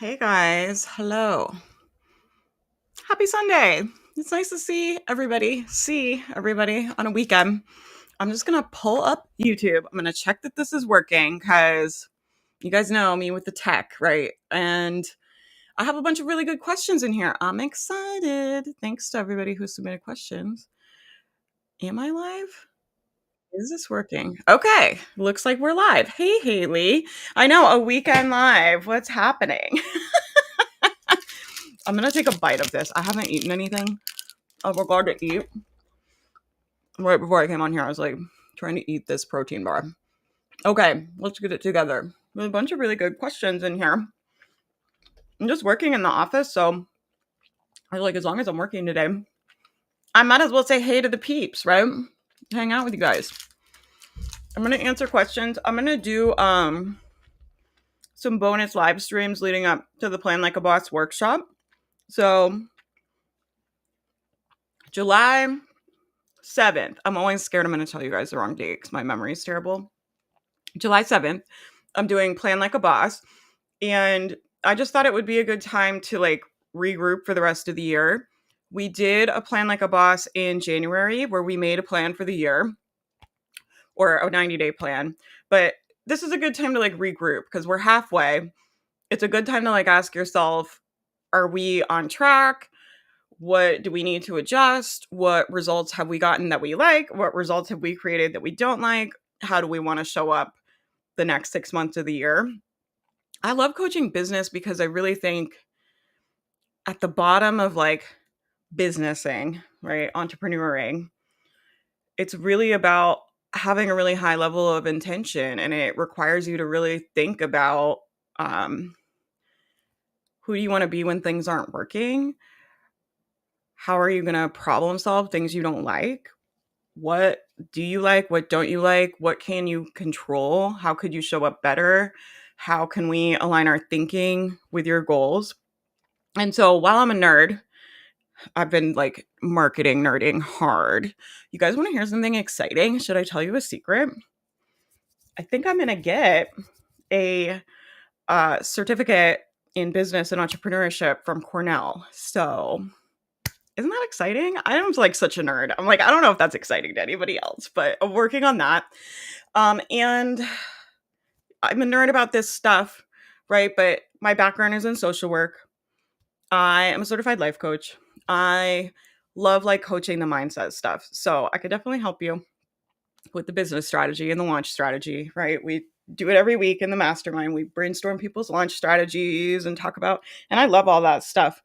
Hey guys, hello. Happy Sunday. It's nice to see everybody on a weekend. I'm just going to pull up YouTube. I'm going to check that this is working cuz you guys know me with the tech, right? And I have a bunch of really good questions in here. I'm excited. Thanks to everybody who submitted questions. Am I live? Is this working? Okay, looks like we're live. Hey Haley. I know, a weekend live. What's happening? I'm going to take a bite of this. I haven't eaten anything of regard to eat. Right before I came on here, I was like trying to eat this protein bar. Okay, let's get it together. There's a bunch of really good questions in here. I'm just working in the office, so I was like, as long as I'm working today, I might as well say hey to the peeps, right? Hang out with you guys. I'm gonna answer questions. I'm gonna do some bonus live streams leading up to the Plan Like a Boss workshop. So July 7th. I'm always scared I'm gonna tell you guys the wrong date because my memory is terrible. July 7th, I'm doing Plan Like a Boss. And I just thought it would be a good time to like regroup for the rest of the year. We did a Plan Like a Boss in January where we made a plan for the year or a 90-day plan. But this is a good time to like regroup because we're halfway. It's a good time to like ask yourself, are we on track? What do we need to adjust? What results have we gotten that we like? What results have we created that we don't like? How do we want to show up the next 6 months of the year? I love coaching business because I really think at the bottom of like businessing, right? Entrepreneuring, it's really about having a really high level of intention, and it requires you to really think about um, who do you want to be when things aren't working? How are you going to problem solve things you don't like? What do you like? What don't you like? What can you control? How could you show up better? How can we align our thinking with your goals? And so while I'm a nerd, I've been like marketing nerding hard. You guys want to hear something exciting? Should I tell you a secret? I think I'm going to get a certificate in business and entrepreneurship from Cornell. So isn't that exciting? I'm like such a nerd. I'm like, I don't know if that's exciting to anybody else, but I'm working on that. And I'm a nerd about this stuff, right? But my background is in social work. I am a certified life coach. I love like coaching the mindset stuff. So I could definitely help you with the business strategy and the launch strategy, right? We do it every week in the mastermind. We brainstorm people's launch strategies and talk about, and I love all that stuff.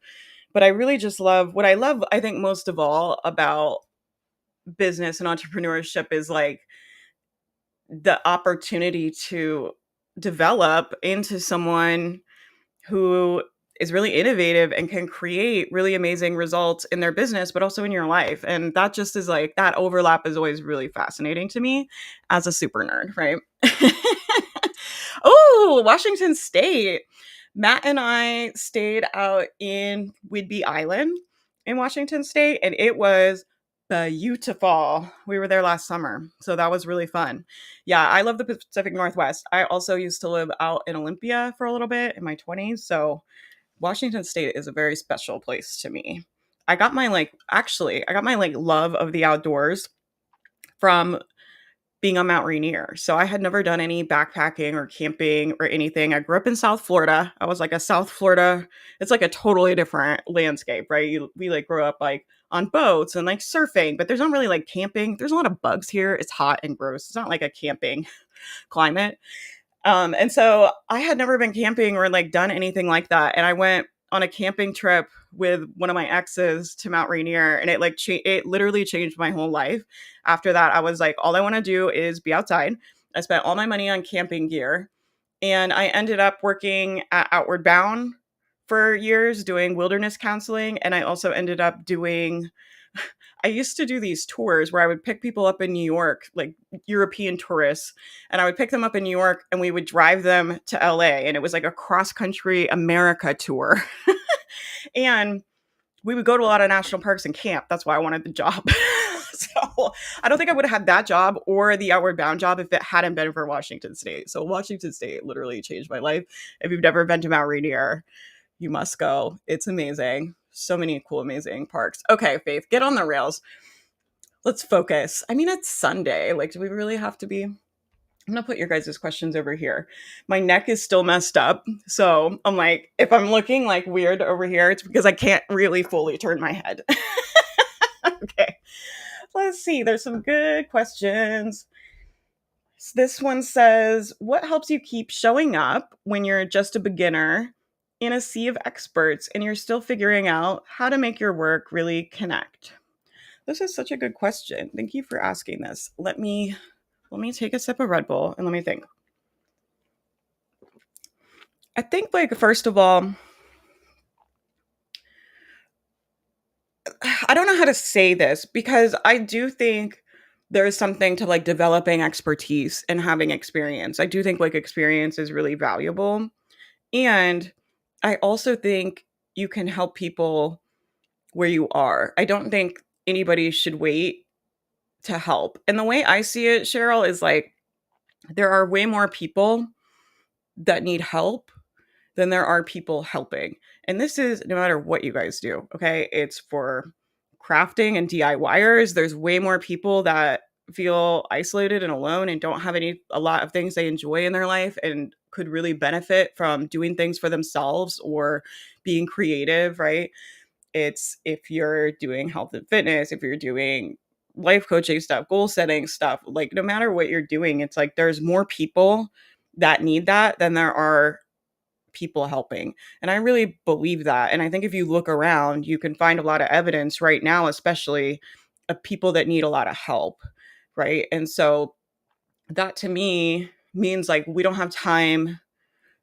But I really just love what I love, I think, most of all about business and entrepreneurship is like the opportunity to develop into someone who is really innovative and can create really amazing results in their business, but also in your life. And that just is like, that overlap is always really fascinating to me as a super nerd, right? Oh, Washington State. Matt and I stayed out in Whidbey Island in Washington State, and it was beautiful. We were there last summer, so that was really fun. Yeah, I love the Pacific Northwest. I also used to live out in Olympia for a little bit in my 20s, so Washington State is a very special place to me. I got my like love of the outdoors from being on Mount Rainier. So I had never done any backpacking or camping or anything. I grew up in South Florida. I was like a South Florida. It's like a totally different landscape, right? We like grew up like on boats and like surfing, but there's not really like camping. There's a lot of bugs here. It's hot and gross. It's not like a camping climate. And so I had never been camping or like done anything like that. And I went on a camping trip with one of my exes to Mount Rainier, and it like it literally changed my whole life. After that, I was like, all I want to do is be outside. I spent all my money on camping gear, and I ended up working at Outward Bound for years doing wilderness counseling, and I also ended up doing I used to do these tours where I would pick people up in New York, like European tourists, and I would pick them up in New York and we would drive them to LA. And it was like a cross country America tour. And we would go to a lot of national parks and camp. That's why I wanted the job. So I don't think I would have had that job or the Outward Bound job if it hadn't been for Washington State. So Washington State literally changed my life. If you've never been to Mount Rainier, you must go. It's amazing. So many cool, amazing parks. Okay, Faith, get on the rails. Let's focus. I mean, it's Sunday. Like, do we really have to be? I'm gonna put your guys' questions over here. My neck is still messed up. So I'm like, if I'm looking like weird over here, it's because I can't really fully turn my head. Okay. Let's see. There's some good questions. This one says, what helps you keep showing up when you're just a beginner in a sea of experts and you're still figuring out how to make your work really connect? This is such a good question. Thank you for asking this. Let me take a sip of Red Bull and let me think. I think, like, first of all, I don't know how to say this because I do think there's something to like developing expertise and having experience. I do think like experience is really valuable. And I also think you can help people where you are. I don't think anybody should wait to help. And the way I see it, Cheryl, is like there are way more people that need help than there are people helping. And this is no matter what you guys do, okay? It's for crafting and DIYers. There's way more people that feel isolated and alone and don't have a lot of things they enjoy in their life and could really benefit from doing things for themselves or being creative, right? It's if you're doing health and fitness, if you're doing life coaching stuff, goal setting stuff, like no matter what you're doing, it's like there's more people that need that than there are people helping. And I really believe that. And I think if you look around, you can find a lot of evidence right now, especially of people that need a lot of help. Right. And so that to me means like we don't have time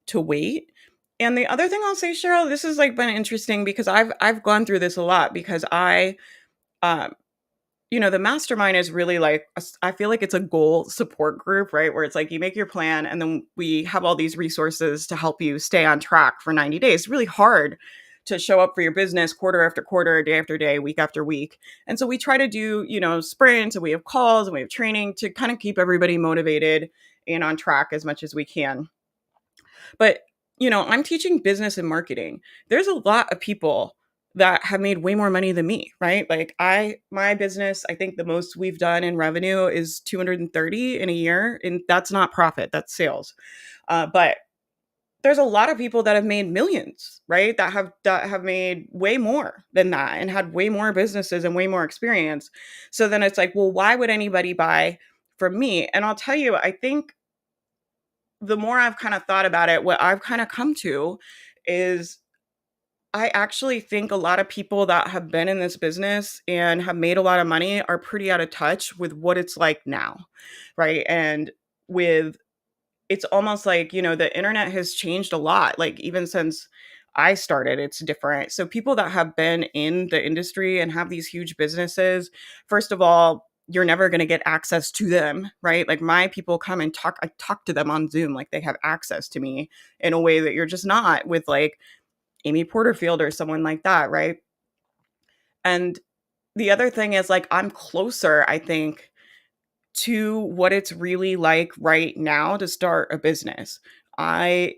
to wait. And the other thing I'll say, Cheryl, this has like been interesting because I've gone through this a lot because um the mastermind is really like I feel like it's a goal support group, right? Where it's like you make your plan and then we have all these resources to help you stay on track for 90 days. It's really hard to show up for your business quarter after quarter, day after day, week after week. And so we try to do, sprints and we have calls and we have training to kind of keep everybody motivated and on track as much as we can. But, I'm teaching business and marketing. There's a lot of people that have made way more money than me, right? Like my business, I think the most we've done in revenue is 230 in a year. And that's not profit, that's sales. But there's a lot of people that have made millions, right? That have made way more than that and had way more businesses and way more experience. So then it's like, well, why would anybody buy from me? And I'll tell you, I think the more I've kind of thought about it, what I've kind of come to is I actually think a lot of people that have been in this business and have made a lot of money are pretty out of touch with what it's like now, right? And with it's almost like, the internet has changed a lot. Like even since I started, it's different. So people that have been in the industry and have these huge businesses, first of all, you're never going to get access to them, right? Like my people come and I talk to them on Zoom, like they have access to me in a way that you're just not with like Amy Porterfield or someone like that, right? And the other thing is like I'm closer, I think, to what it's really like right now to start a business. I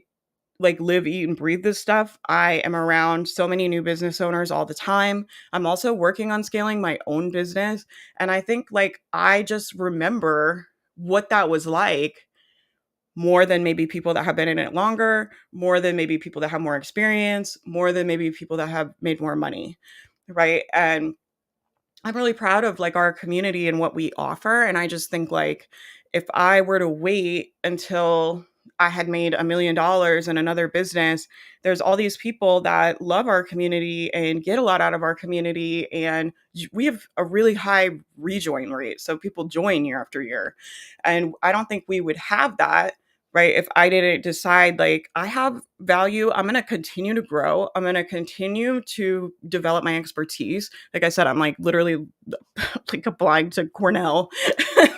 like live, eat, and breathe this stuff. I am around so many new business owners all the time. I'm also working on scaling my own business. And I think like I just remember what that was like more than maybe people that have been in it longer, more than maybe people that have more experience, more than maybe people that have made more money. Right. And I'm really proud of like our community and what we offer. And I just think like if I were to wait until I had made $1 million in another business, there's all these people that love our community and get a lot out of our community. And we have a really high rejoin rate. So people join year after year. And I don't think we would have that, right? If I didn't decide like I have value, I'm going to continue to grow. I'm going to continue to develop my expertise. Like I said, I'm like literally like applying to Cornell.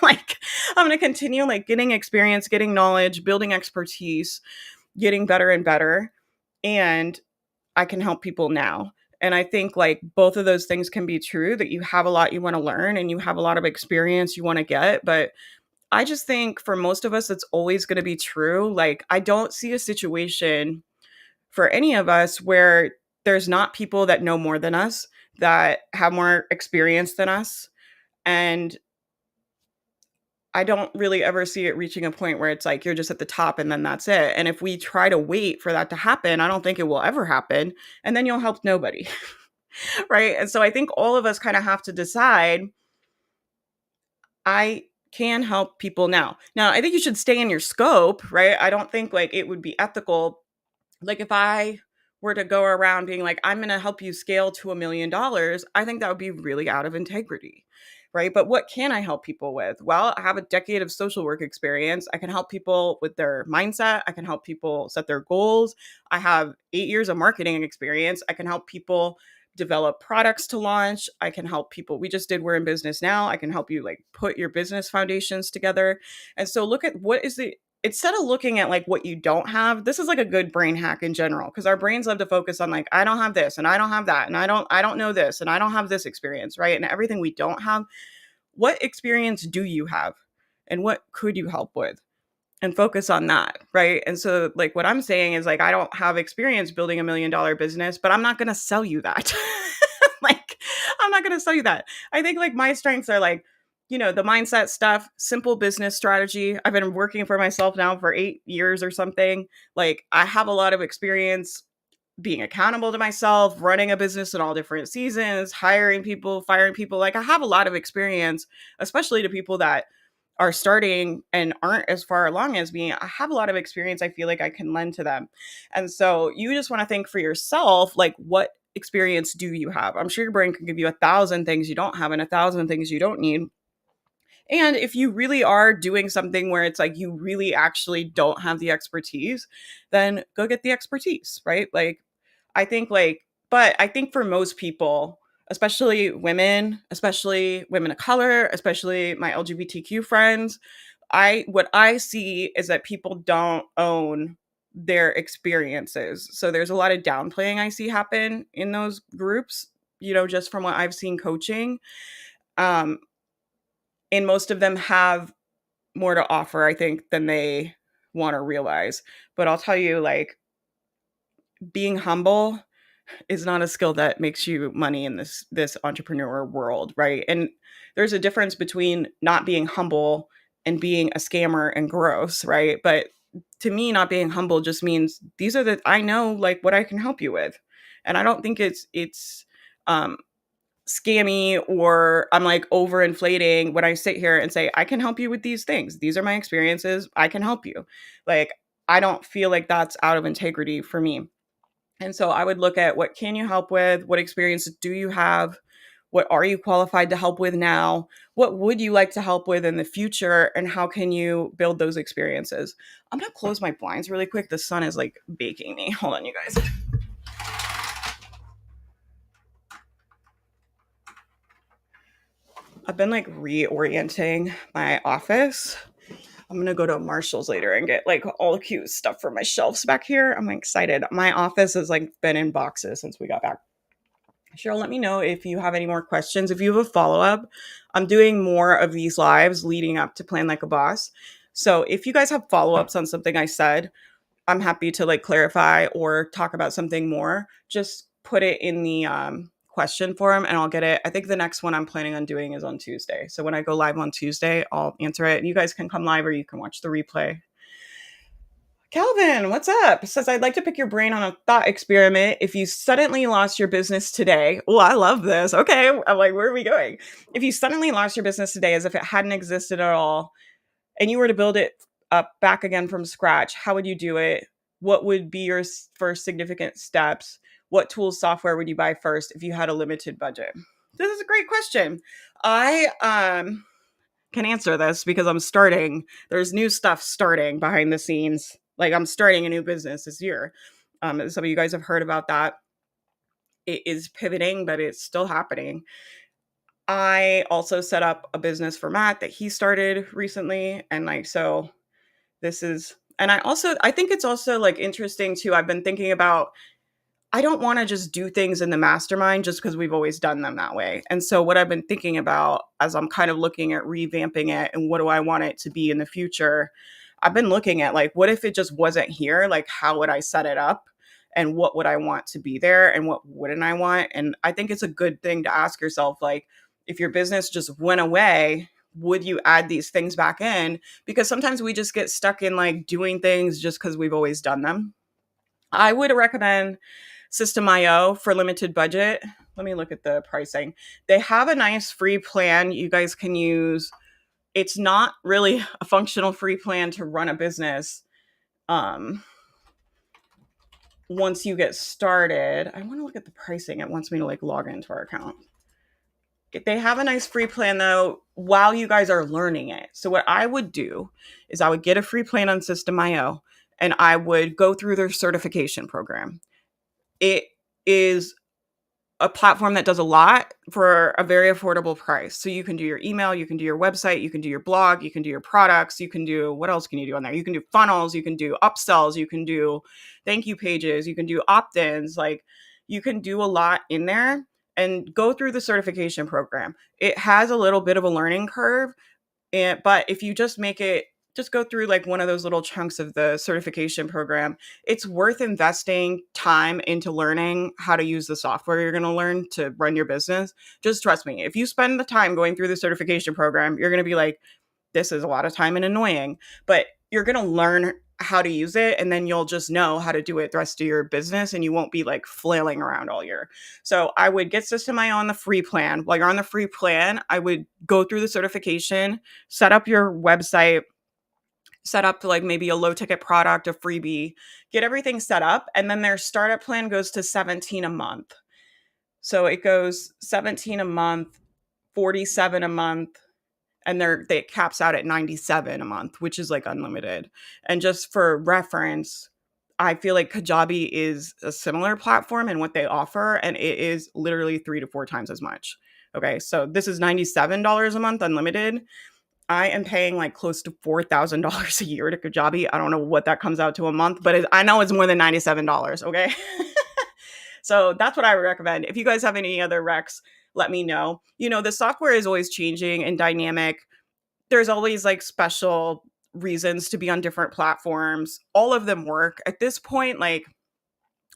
Like I'm going to continue like getting experience, getting knowledge, building expertise, getting better and better. And I can help people now. And I think like both of those things can be true, that you have a lot you want to learn and you have a lot of experience you want to get. But I just think for most of us, it's always going to be true. Like, I don't see a situation for any of us where there's not people that know more than us, that have more experience than us. And I don't really ever see it reaching a point where it's like you're just at the top and then that's it. And if we try to wait for that to happen, I don't think it will ever happen. And then you'll help nobody. Right. And so I think all of us kind of have to decide, I can help people now. Now, I think you should stay in your scope, right? I don't think like it would be ethical. Like if I were to go around being like, I'm going to help you scale to $1 million, I think that would be really out of integrity. Right. But what can I help people with? Well, I have a decade of social work experience. I can help people with their mindset. I can help people set their goals. I have 8 years of marketing experience. I can help people develop products to launch. I can help people. We just did We're in Business Now. I can help you like put your business foundations together. And so look at what is the, instead of looking at like what you don't have, this is like a good brain hack in general, because our brains love to focus on like, I don't have this and I don't have that and I don't know this and I don't have this experience, right? And everything we don't have, what experience do you have and what could you help with? And focus on that, right? And so like what I'm saying is like, I don't have experience building $1 million business, but I'm not going to sell you that. Like, I'm not going to sell you that. I think like my strengths are like, the mindset stuff, simple business strategy. I've been working for myself now for 8 years or something. Like, I have a lot of experience being accountable to myself, running a business in all different seasons, hiring people, firing people. Like, I have a lot of experience, especially to people that are starting and aren't as far along as me. I have a lot of experience I feel like I can lend to them. And so you just want to think for yourself, like, what experience do you have? I'm sure your brain can give you 1,000 things you don't have and 1,000 things you don't need. And if you really are doing something where it's like you really actually don't have the expertise, then go get the expertise, right? Like, I think like, but I think for most people, especially women of color, especially my LGBTQ friends, what I see is that people don't own their experiences. So there's a lot of downplaying I see happen in those groups, just from what I've seen coaching. Um, and most of them have more to offer, I think, than they want to realize. But I'll tell you, like, being humble is not a skill that makes you money in this entrepreneur world, right? And there's a difference between not being humble and being a scammer and gross, right? But to me, not being humble just means these are I know like what I can help you with. And I don't think it's um scammy or I'm like overinflating when I sit here and say, I can help you with these things. These are my experiences. I can help you. Like, I don't feel like that's out of integrity for me. And so I would look at, what can you help with? What experiences do you have? What are you qualified to help with now? What would you like to help with in the future? And how can you build those experiences? I'm going to close my blinds really quick. The sun is like baking me. Hold on, you guys. I've been like reorienting my office. I'm gonna go to Marshall's later and get like all the cute stuff for my shelves back here. I'm excited. My office has like been in boxes since we got back. Cheryl, let me know if you have any more questions. If you have a follow-up, I'm doing more of these lives leading up to Plan Like a Boss. So if you guys have follow-ups on something I said, I'm happy to like clarify or talk about something more. Just put it in the question form and I'll get it. I think the next one I'm planning on doing is on Tuesday. So when I go live on Tuesday, I'll answer it. You guys can come live or you can watch the replay. Calvin, what's up? Says, I'd like to pick your brain on a thought experiment. If you suddenly lost your business today, oh, I love this. Okay. I'm like, where are we going? If you suddenly lost your business today as if it hadn't existed at all, and you were to build it up back again from scratch, how would you do it? What would be your first significant steps? What tools, software would you buy first if you had a limited budget? This is a great question. I can answer this because I'm starting. There's new stuff starting behind the scenes. Like, I'm starting a new business this year. Some of you guys have heard about that. It is pivoting, but it's still happening. I also set up a business for Matt that he started recently. And like, so this is, and I think it's also like interesting too. I've been thinking about, I don't want to just do things in the mastermind just because we've always done them that way. And so, what I've been thinking about as I'm kind of looking at revamping it and what do I want it to be in the future, I've been looking at like, what if it just wasn't here? Like, how would I set it up? And what would I want to be there? And what wouldn't I want? And I think it's a good thing to ask yourself, like, if your business just went away, would you add these things back in? Because sometimes we just get stuck in like doing things just because we've always done them. I would recommend System.io for limited budget. Let me look at the pricing. They have a nice free plan you guys can use. It's not really a functional free plan to run a business. Once you get started, I want to look at the pricing. It wants me to like log into our account. They have a nice free plan though while you guys are learning it. So what I would do is I would get a free plan on System.io and I would go through their certification program. It is a platform that does a lot for a very affordable price. So you can do your email, you can do your website, you can do your blog, you can do your products, you can do, what else can you do on there? You can do funnels, you can do upsells, you can do thank you pages, you can do opt-ins, like you can do a lot in there and go through the certification program. It has a little bit of a learning curve, but if you just make it, just go through like one of those little chunks of the certification program, it's worth investing time into learning how to use the software you're going to learn to run your business. Just trust me. If you spend the time going through the certification program, you're going to be like, this is a lot of time and annoying, but you're going to learn how to use it. And then you'll just know how to do it the rest of your business and you won't be like flailing around all year. So I would get System.io on the free plan. While you're on the free plan, I would go through the certification, set up your website, set up like maybe a low ticket product, a freebie, get everything set up. And then their startup plan goes to 17 a month. So it goes 17 a month, 47 a month, and they caps out at 97 a month, which is like unlimited. And just for reference, I feel like Kajabi is a similar platform in what they offer, and it is literally 3 to 4 times as much. Okay, so this is $97 a month unlimited. I am paying like close to $4,000 a year to Kajabi. I don't know what that comes out to a month, but I know it's more than $97. Okay. So that's what I would recommend. If you guys have any other recs, let me know. You know, the software is always changing and dynamic. There's always like special reasons to be on different platforms. All of them work. At this point, like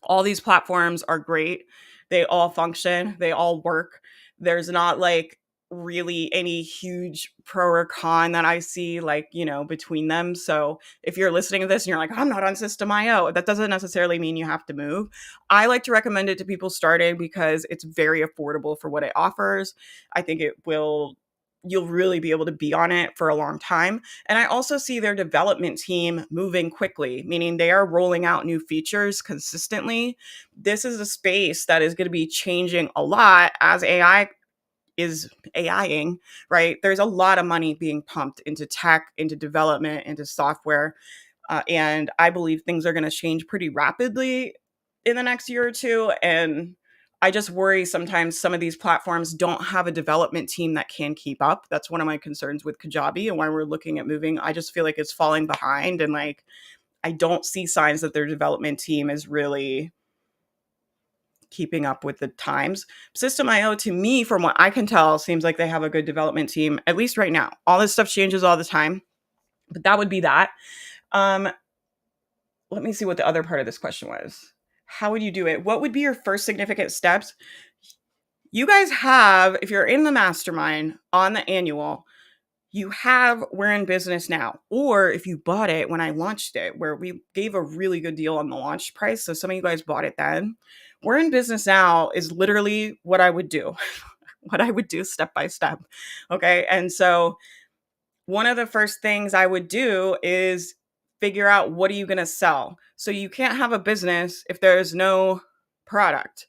all these platforms are great. They all function, they all work. There's not like really any huge pro or con that I see, like, you know, between them. So if you're listening to this and you're like, I'm not on System.io, that doesn't necessarily mean you have to move. I like to recommend it to people starting because it's very affordable for what it offers. I think you'll really be able to be on it for a long time. And I also see their development team moving quickly, meaning they are rolling out new features consistently. This is a space that is going to be changing a lot as AI is AIing, right? There's a lot of money being pumped into tech, into development, into software. And I believe things are going to change pretty rapidly in the next year or two. And I just worry sometimes some of these platforms don't have a development team that can keep up. That's one of my concerns with Kajabi and why we're looking at moving. I just feel like it's falling behind. And like, I don't see signs that their development team is really keeping up with the times. System.io, to me, from what I can tell, seems like they have a good development team, at least right now. All this stuff changes all the time, but that would be that. Let me see what the other part of this question was. How would you do it? What would be your first significant steps? You guys have, if you're in the mastermind on the annual, you have We're in Business Now. Or if you bought it when I launched it, where we gave a really good deal on the launch price, so some of you guys bought it then. We're in Business Now is literally what I would do, what I would do step by step. Okay. And so one of the first things I would do is figure out what are you going to sell. So you can't have a business if there's no product,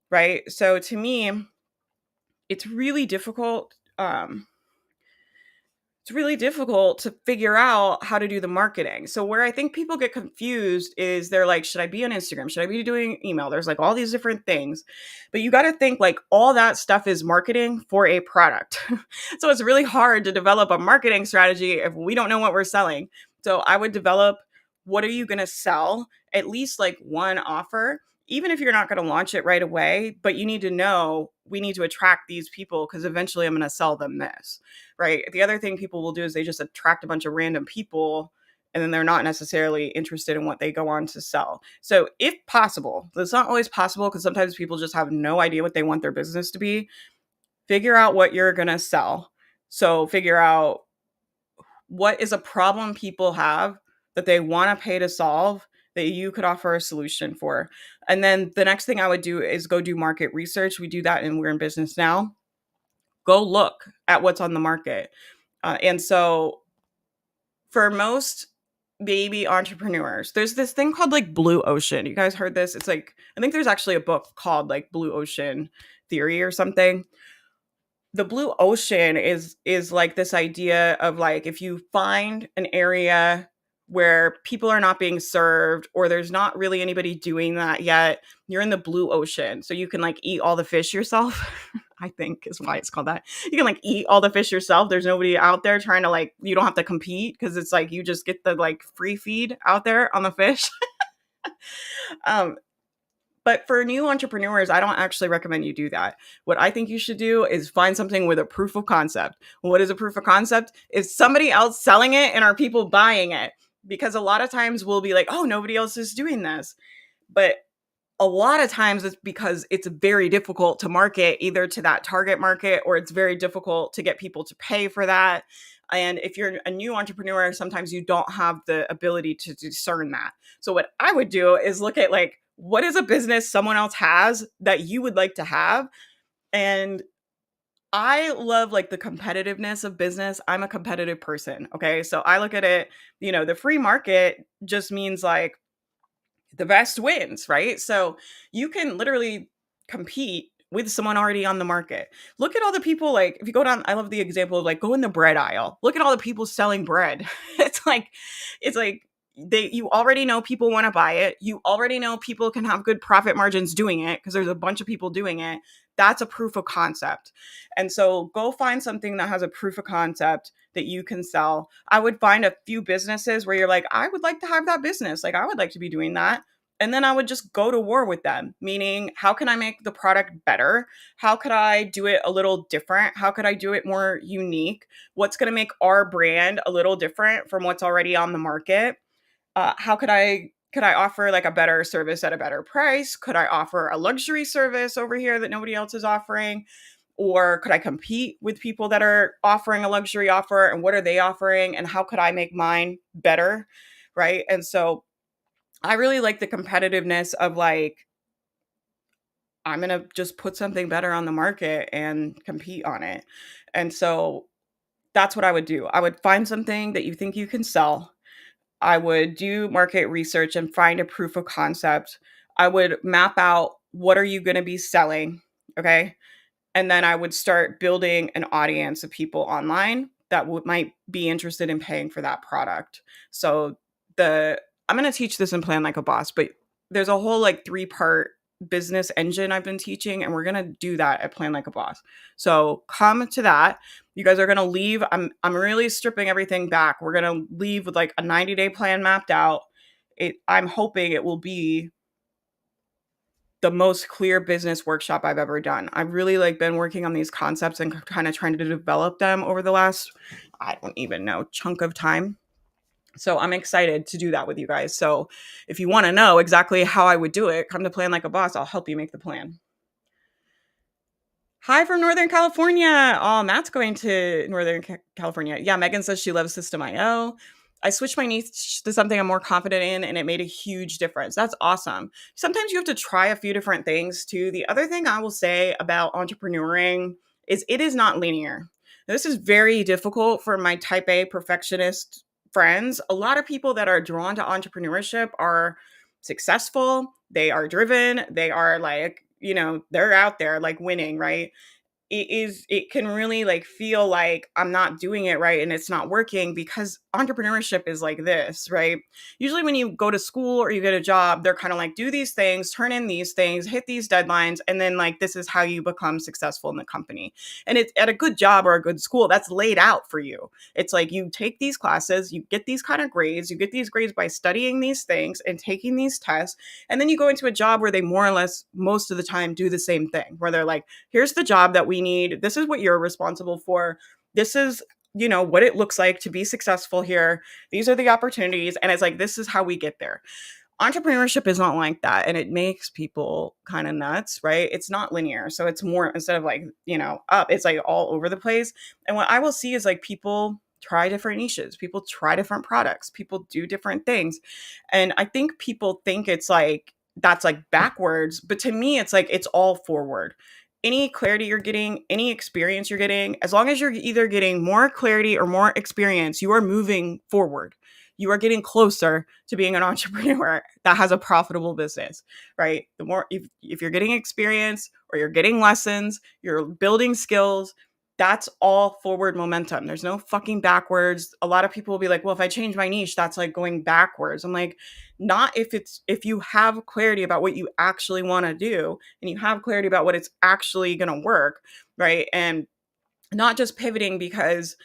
right? So to me, it's really difficult. It's really difficult to figure out how to do the marketing. So where I think people get confused is they're like, should I be on Instagram? Should I be doing email? There's like all these different things, but you got to think like all that stuff is marketing for a product. So it's really hard to develop a marketing strategy if we don't know what we're selling. So I would develop, what are you going to sell? At least like one offer. even if you're not going to launch it right away, but you need to know we need to attract these people because eventually I'm going to sell them this, right? The other thing people will do is they just attract a bunch of random people and then they're not necessarily interested in what they go on to sell. So, if possible, it's not always possible because sometimes people just have no idea what they want their business to be. Figure out what you're going to sell. So, figure out what is a problem people have that they want to pay to solve that you could offer a solution for. And then the next thing I would do is go do market research. We do that and we're in business now. Go look at what's on the market. And so for most baby entrepreneurs, there's this thing called like blue ocean. You guys heard this? It's like, I think there's actually a book called like Blue Ocean Theory or something. The blue ocean is like this idea of like if you find an area where people are not being served or there's not really anybody doing that yet, you're in the blue ocean. So you can like eat all the fish yourself. I think is why it's called that. You can like eat all the fish yourself. There's nobody out there trying to like, you don't have to compete because it's like you just get the like free feed out there on the fish. um but for new entrepreneurs, I don't actually recommend you do that. What I think you should do is find something with a proof of concept. What is a proof of concept? Is somebody else selling it and are people buying it? Because a lot of times we'll be like, oh, nobody else is doing this. But a lot of times it's because it's very difficult to market either to that target market or it's very difficult to get people to pay for that. And if you're a new entrepreneur, sometimes you don't have the ability to discern that. So what I would do is look at like, what is a business someone else has that you would like to have? And I love like the competitiveness of business. I'm a competitive person. Okay. So I look at it, the free market just means like the best wins, right? So you can literally compete with someone already on the market. Look at all the people, like if you go down, I love the example of like go in the bread aisle. Look at all the people selling bread. it's like you already know people want to buy it. You already know people can have good profit margins doing it because there's a bunch of people doing it. That's a proof of concept. And so go find something that has a proof of concept that you can sell. I would find a few businesses where you're like, I would like to have that business. Like, I would like to be doing that. And then I would just go to war with them, meaning, how can I make the product better? How could I do it a little different? How could I do it more unique? What's going to make our brand a little different from what's already on the market? How could I offer like a better service at a better price? Could I offer a luxury service over here that nobody else is offering? Or could I compete with people that are offering a luxury offer and what are they offering and how could I make mine better? Right. And so I really like the competitiveness of like, I'm going to just put something better on the market and compete on it. And so that's what I would do. I would find something that you think you can sell. I would do market research and find a proof of concept. I would map out what are you going to be selling, okay? And then I would start building an audience of people online that might be interested in paying for that product. So I'm going to teach this in Plan Like a Boss, but there's a whole like 3-part business engine I've been teaching, and we're going to do that at Plan Like a Boss. So come to that. You guys are going to leave. I'm really stripping everything back. We're going to leave with like a 90-day plan mapped out. I'm hoping it will be the most clear business workshop I've ever done. I've really like been working on these concepts and kind of trying to develop them over the last, I don't even know, chunk of time. So I'm excited to do that with you guys. So if you want to know exactly how I would do it, come to Plan Like a Boss. I'll help you make the plan. Hi from Northern California. Oh, Matt's going to Northern California. Yeah, Megan says she loves System.io. I switched my niche to something I'm more confident in, and it made a huge difference. That's awesome. Sometimes you have to try a few different things too. The other thing I will say about entrepreneuring is it is not linear. This is very difficult for my type A perfectionist friends. A lot of people that are drawn to entrepreneurship are successful. They are driven. They are like, they're out there like winning, right? it can really like feel like I'm not doing it right and it's not working, because entrepreneurship is like this, right? Usually when you go to school or you get a job, they're kind of like, do these things, turn in these things, hit these deadlines, and then like this is how you become successful in the company. And it's at a good job or a good school, that's laid out for you. It's like you take these classes, you get these kind of grades, you get these grades by studying these things and taking these tests, and then you go into a job where they more or less most of the time do the same thing, where they're like, here's the job that we need. This is what you're responsible for. This is, what it looks like to be successful here. These are the opportunities. And it's like, this is how we get there. Entrepreneurship is not like that. And it makes people kind of nuts, right? It's not linear. So it's more, instead of like, up, it's like all over the place. And what I will see is like people try different niches, people try different products, people do different things. And I think people think it's like, that's like backwards. But to me, it's like, it's all forward. Any clarity you're getting, any experience you're getting, as long as you're either getting more clarity or more experience, you are moving forward. You are getting closer to being an entrepreneur that has a profitable business, right? The more, if you're getting experience or you're getting lessons, you're building skills, that's all forward momentum. There's no fucking backwards. A lot of people will be like, well, if I change my niche, that's like going backwards. I'm like, not if you have clarity about what you actually want to do and you have clarity about what it's actually going to work, right? And not just pivoting because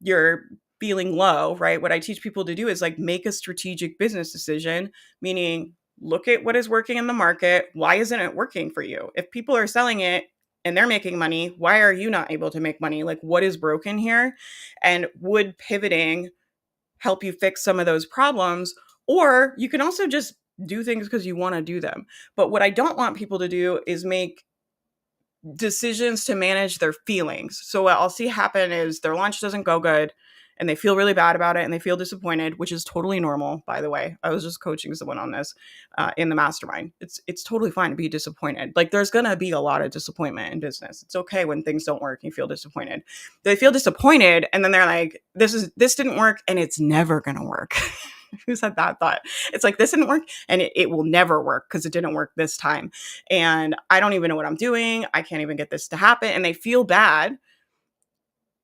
you're feeling low, right? What I teach people to do is like make a strategic business decision, meaning look at what is working in the market. Why isn't it working for you? If people are selling it and they're making money, why are you not able to make money? Like, what is broken here? And would pivoting help you fix some of those problems? Or you can also just do things because you want to do them. But what I don't want people to do is make decisions to manage their feelings. So what I'll see happen is their launch doesn't go good and they feel really bad about it and they feel disappointed, which is totally normal, by the way. I was just coaching someone on this in the mastermind. It's totally fine to be disappointed. Like, there's going to be a lot of disappointment in business. It's okay when things don't work and you feel disappointed. They feel disappointed and then they're like, this didn't work and it's never going to work. Who said that thought? It's like, this didn't work and it will never work because it didn't work this time. And I don't even know what I'm doing. I can't even get this to happen. And they feel bad.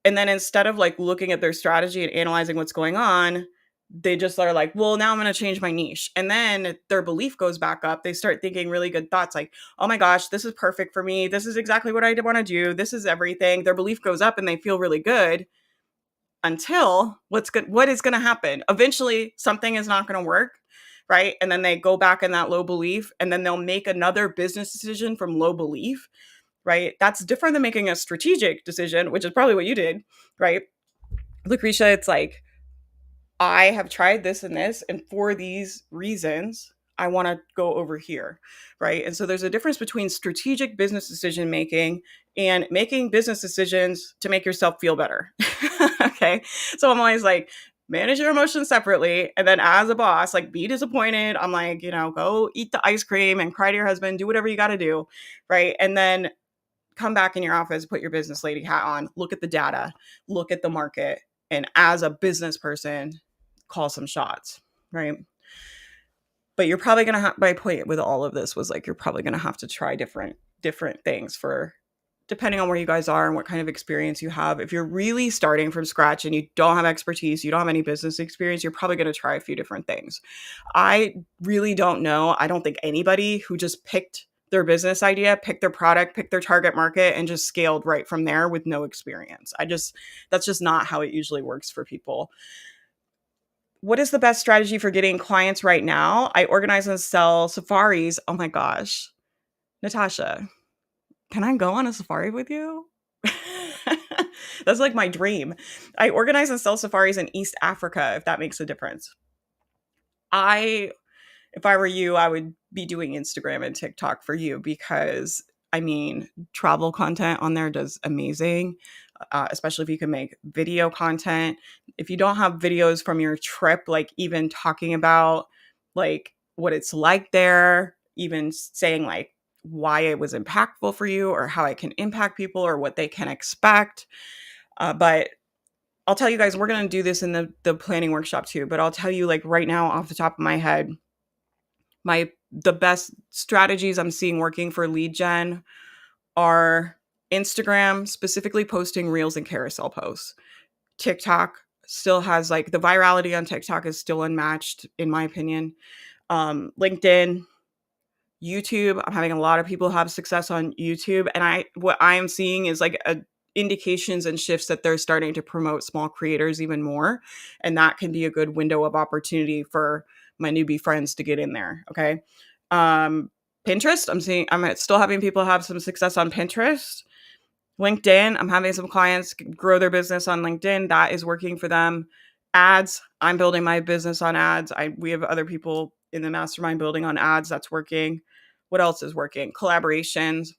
And then instead of like looking at their strategy and analyzing what's going on, they just are like, well, now I'm going to change my niche. And then their belief goes back up. They start thinking really good thoughts like, oh my gosh, this is perfect for me. This is exactly what I want to do. This is everything. Their belief goes up and they feel really good. Until what is going to happen? Eventually, something is not going to work, right? And then they go back in that low belief, and then they'll make another business decision from low belief, right? That's different than making a strategic decision, which is probably what you did, right? Lucretia, it's like, I have tried this and this, and for these reasons, I want to go over here, right? And so there's a difference between strategic business decision making and making business decisions to make yourself feel better. Okay. So I'm always like, manage your emotions separately. And then as a boss, like, be disappointed. I'm like, go eat the ice cream and cry to your husband, do whatever you got to do. Right. And then come back in your office, put your business lady hat on, look at the data, look at the market. And as a business person, call some shots. Right. But you're probably going to have, my point with all of this was like, you're probably going to have to try different things for, depending on where you guys are and what kind of experience you have. If you're really starting from scratch and you don't have expertise, you don't have any business experience, you're probably going to try a few different things. I really don't know. I don't think anybody who just picked their business idea, picked their product, picked their target market, and just scaled right from there with no experience. That's just not how it usually works for people. What is the best strategy for getting clients right now? I organize and sell safaris. Oh my gosh. Natasha, can I go on a safari with you? That's like my dream. I organize and sell safaris in East Africa, if that makes a difference. If I were you, I would be doing Instagram and TikTok for you because, travel content on there does amazing, especially if you can make video content. If you don't have videos from your trip, like even talking about like what it's like there, even saying like why it was impactful for you or how it can impact people or what they can expect. But I'll tell you guys, we're going to do this in the planning workshop too, but I'll tell you like right now off the top of my head, the best strategies I'm seeing working for lead gen are Instagram, specifically posting reels and carousel posts. TikTok still has like the virality on TikTok is still unmatched, in my opinion. LinkedIn, YouTube. I'm having a lot of people have success on YouTube, and what I am seeing is like indications and shifts that they're starting to promote small creators even more, and that can be a good window of opportunity for my newbie friends to get in there. Okay, Pinterest. I'm still having people have some success on Pinterest. LinkedIn, I'm having some clients grow their business on LinkedIn. That is working for them. Ads, I'm building my business on ads. We have other people in the mastermind building on ads. That's working. What else is working? Collaborations.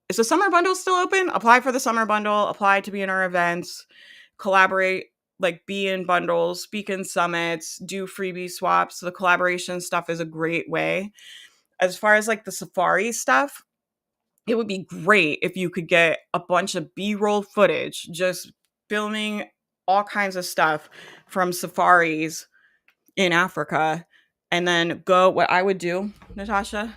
Is the summer bundle still open? Apply for the summer bundle. Apply to be in our events. Collaborate, like be in bundles, speak in summits, do freebie swaps. The collaboration stuff is a great way. As far as like the Safari stuff, it would be great if you could get a bunch of B-roll footage, just filming all kinds of stuff from safaris in Africa, and then go. What I would do, Natasha,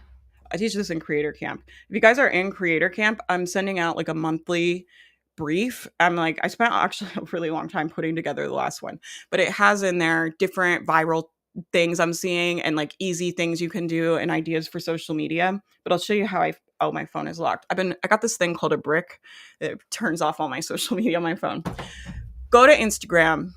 I teach this in Creator Camp. If you guys are in Creator Camp, I'm sending out like a monthly brief. I spent actually a really long time putting together the last one, but it has in there different viral things I'm seeing and like easy things you can do and ideas for social media. But I'll show you how oh, my phone is locked. I got this thing called a brick. It turns off all my social media on my phone. Go to Instagram,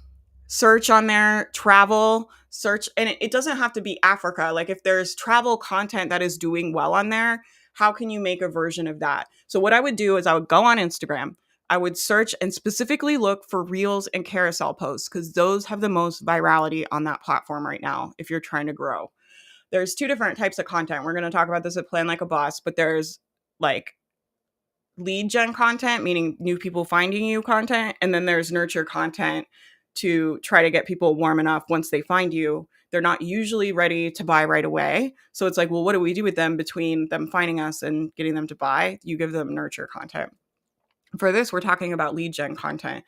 search on there, travel, search, and it doesn't have to be Africa. Like if there's travel content that is doing well on there, how can you make a version of that? So what I would do is I would go on Instagram, I would search and specifically look for reels and carousel posts because those have the most virality on that platform right now if you're trying to grow. There's two different types of content. We're going to talk about this at Plan Like a Boss, but there's like lead gen content, meaning new people finding you content, and then there's nurture content to try to get people warm enough once they find you. They're not usually ready to buy right away. So it's like, well, what do we do with them between them finding us and getting them to buy? You give them nurture content. For this, we're talking about lead gen content.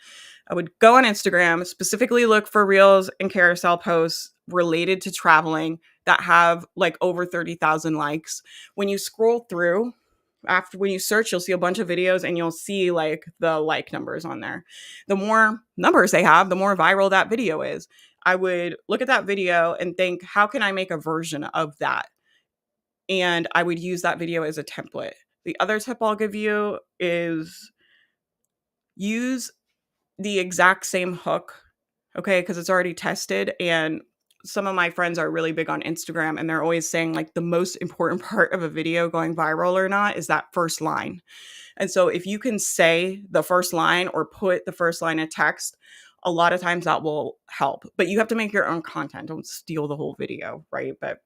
I would go on Instagram, specifically look for reels and carousel posts related to traveling that have like over 30,000 likes. When you scroll through, when you search, you'll see a bunch of videos and you'll see like the like numbers on there. The more numbers they have, the more viral that video is. I would look at that video and think, how can I make a version of that? And I would use that video as a template. The other tip I'll give you is use the exact same hook, okay? Because it's already tested. And some of my friends are really big on Instagram and they're always saying like the most important part of a video going viral or not is that first line. And so if you can say the first line or put the first line of text, a lot of times that will help. But you have to make your own content. Don't steal the whole video, right? But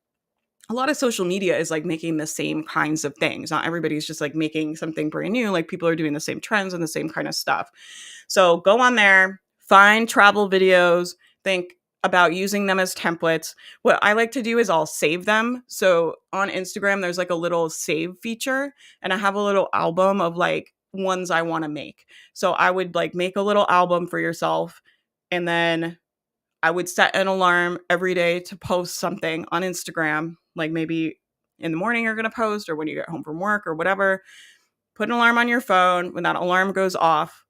a lot of social media is like making the same kinds of things. Not everybody's just like making something brand new. Like people are doing the same trends and the same kind of stuff. So go on there, find travel videos, think about using them as templates. What I like to do is I'll save them. So on Instagram, there's like a little save feature, and I have a little album of like ones I want to make. So I would like make a little album for yourself, and then I would set an alarm every day to post something on Instagram. Like maybe in the morning you're going to post, or when you get home from work or whatever. Put an alarm on your phone. When that alarm goes off,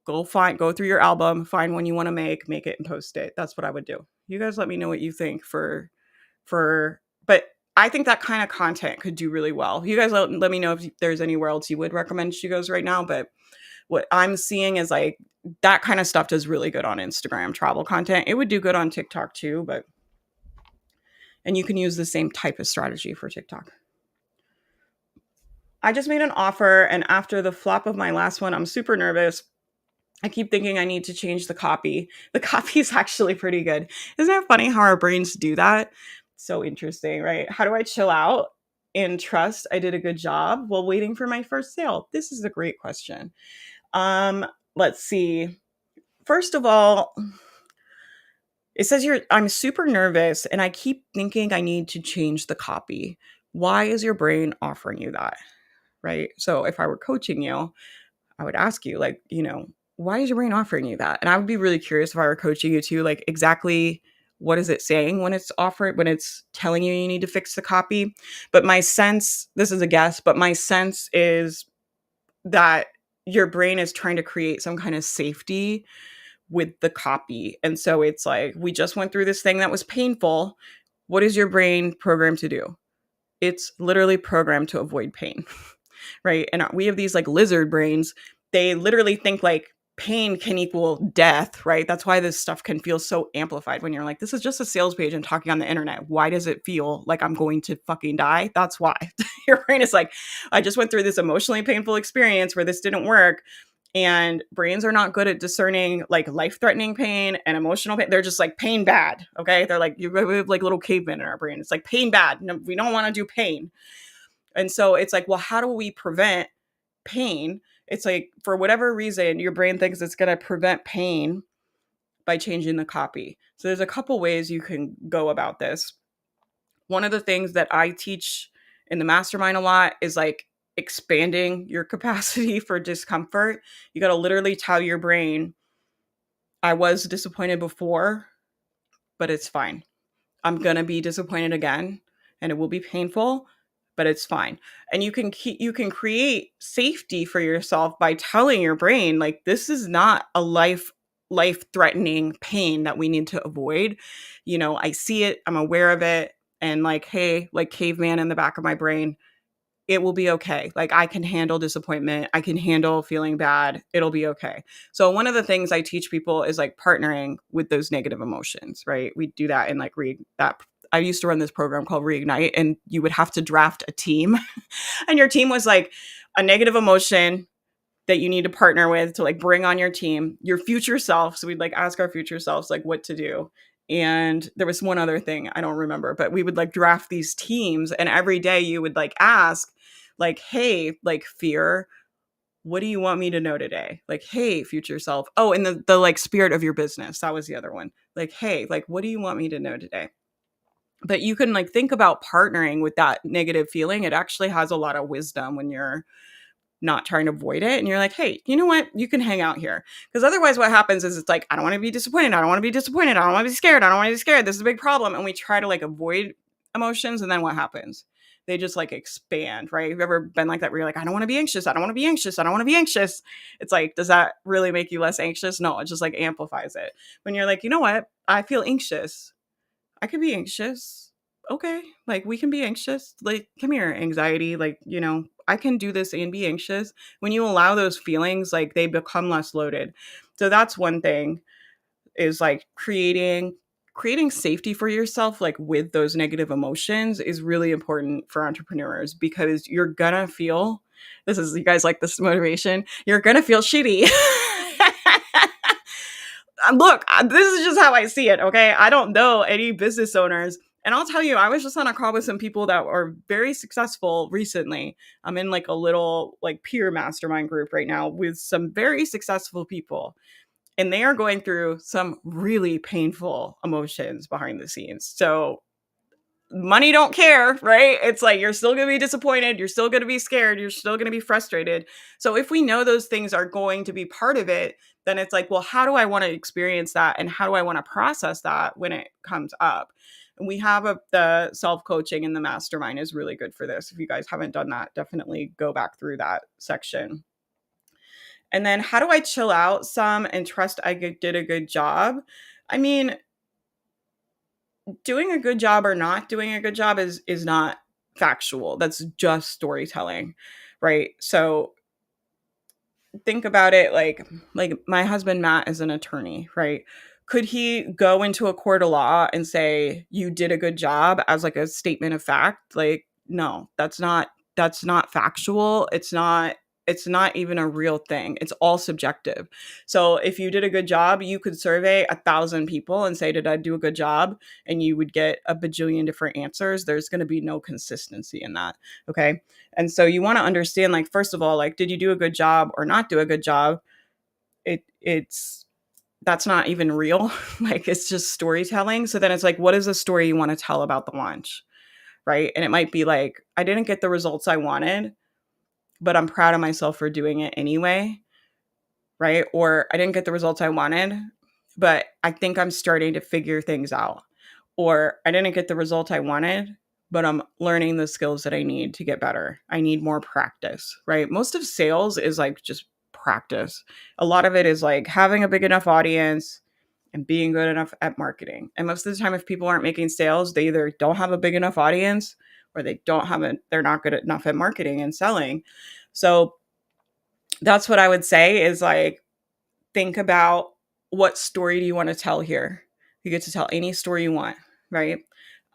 go through your album, find one you want to make it and post it. That's what I would do. You guys let me know what you think but I think that kind of content could do really well. You guys let me know if there's anywhere else you would recommend she goes right now. But what I'm seeing is like that kind of stuff does really good on Instagram, travel content. It would do good on TikTok too, and you can use the same type of strategy for TikTok. I just made an offer, and after the flop of my last one, I'm super nervous. I keep thinking I need to change the copy. The copy is actually pretty good. Isn't it funny how our brains do that? So interesting, right? How do I chill out and trust I did a good job while waiting for my first sale? This is a great question. Let's see. First of all, it says here, I'm super nervous and I keep thinking I need to change the copy. Why is your brain offering you that? Right? So if I were coaching you, I would ask you, like, why is your brain offering you that? And I would be really curious if I were coaching you too, like exactly what is it saying when it's telling you need to fix the copy. But my sense, this is a guess, but my sense is that your brain is trying to create some kind of safety with the copy. And so it's like, we just went through this thing that was painful. What is your brain programmed to do? It's literally programmed to avoid pain, right? And we have these like lizard brains. They literally think like pain can equal death, right? That's why this stuff can feel so amplified when you're like, this is just a sales page and talking on the internet. Why does it feel like I'm going to fucking die? That's why. Your brain is like, I just went through this emotionally painful experience where this didn't work. And brains are not good at discerning like life-threatening pain and emotional pain. They're just like pain bad. Okay. They're like, we have like little cavemen in our brain. It's like pain bad. No, we don't want to do pain. And so it's like, well, how do we prevent pain? It's like, for whatever reason, your brain thinks it's going to prevent pain by changing the copy. So there's a couple ways you can go about this. One of the things that I teach in the mastermind a lot is like expanding your capacity for discomfort. You got to literally tell your brain, I was disappointed before, but it's fine. I'm going to be disappointed again and it will be painful, but it's fine. And you can create safety for yourself by telling your brain like, this is not a life threatening pain that we need to avoid. You know, I see it, I'm aware of it, and like, hey, like caveman in the back of my brain, it will be okay. Like, I can handle disappointment. I can handle feeling bad. It'll be okay. So one of the things I teach people is like partnering with those negative emotions, right? We do that in like I used to run this program called Reignite, and you would have to draft a team and your team was like a negative emotion that you need to partner with to like bring on your team, your future self. So we'd like ask our future selves like what to do. And there was one other thing I don't remember, but we would like draft these teams, and every day you would like ask like, hey, like fear, what do you want me to know today? Like, hey, future self. Oh, and the like spirit of your business. That was the other one. Like, hey, like, what do you want me to know today? But you can like think about partnering with that negative feeling. It actually has a lot of wisdom when you're not trying to avoid it. And you're like, hey, you know what? You can hang out here. Because otherwise what happens is it's like, I don't want to be disappointed. I don't want to be disappointed. I don't want to be scared. I don't want to be scared. This is a big problem. And we try to like avoid emotions. And then what happens? They just like expand, right? Have you ever been like that where you're like, I don't want to be anxious. I don't want to be anxious. I don't want to be anxious. It's like, does that really make you less anxious? No, it just like amplifies it. When you're like, you know what? I feel anxious. I could be anxious. Okay. Like we can be anxious. Like, come here, anxiety. Like, you know, I can do this and be anxious. When you allow those feelings, like they become less loaded. So that's one thing, is like creating safety for yourself, like with those negative emotions, is really important for entrepreneurs, because you're gonna feel, this is, you guys like this motivation, you're gonna feel shitty. Look, this is just how I see it. Okay. I don't know any business owners. And I'll tell you, I was just on a call with some people that are very successful recently. I'm in like a little like peer mastermind group right now with some very successful people. And they are going through some really painful emotions behind the scenes. So money don't care, right? It's like you're still going to be disappointed, you're still going to be scared, you're still going to be frustrated. So if we know those things are going to be part of it, then it's like, well, how do I want to experience that, and how do I want to process that when it comes up? And we have the self-coaching in the mastermind is really good for this. If you guys haven't done that, definitely go back through that section. And then how do I chill out some and trust I did a good job? I mean, doing a good job or not doing a good job is not factual. That's just storytelling, right? So think about it like my husband Matt is an attorney, right? Could he go into a court of law and say you did a good job as like a statement of fact? Like, no, that's not factual. It's not even a real thing. It's all subjective. So if you did a good job, you could survey 1,000 people and say, did I do a good job? And you would get a bajillion different answers. There's going to be no consistency in that. Okay. And so you want to understand, like, first of all, like, did you do a good job or not do a good job? It's that's not even real. Like, it's just storytelling. So then it's like, what is the story you want to tell about the launch? Right. And it might be like, I didn't get the results I wanted, but I'm proud of myself for doing it anyway. Right. Or I didn't get the results I wanted, but I think I'm starting to figure things out. Or I didn't get the result I wanted, but I'm learning the skills that I need to get better. I need more practice, right? Most of sales is like just practice. A lot of it is like having a big enough audience and being good enough at marketing. And most of the time, if people aren't making sales, they either don't have a big enough audience or they're not good enough at marketing and selling. So that's what I would say is like, think about what story do you want to tell here? You get to tell any story you want, right?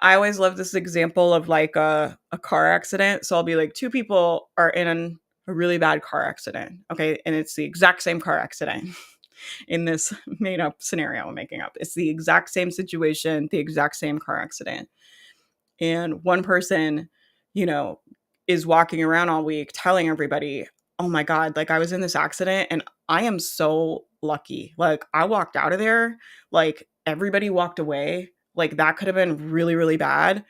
I always love this example of like a car accident. So I'll be like, two people are in a really bad car accident. Okay. And it's the exact same car accident in this made up scenario I'm making up. It's the exact same situation, the exact same car accident. And one person, you know, is walking around all week telling everybody, oh my God, like I was in this accident and I am so lucky. Like I walked out of there, like everybody walked away. Like that could have been really, really bad.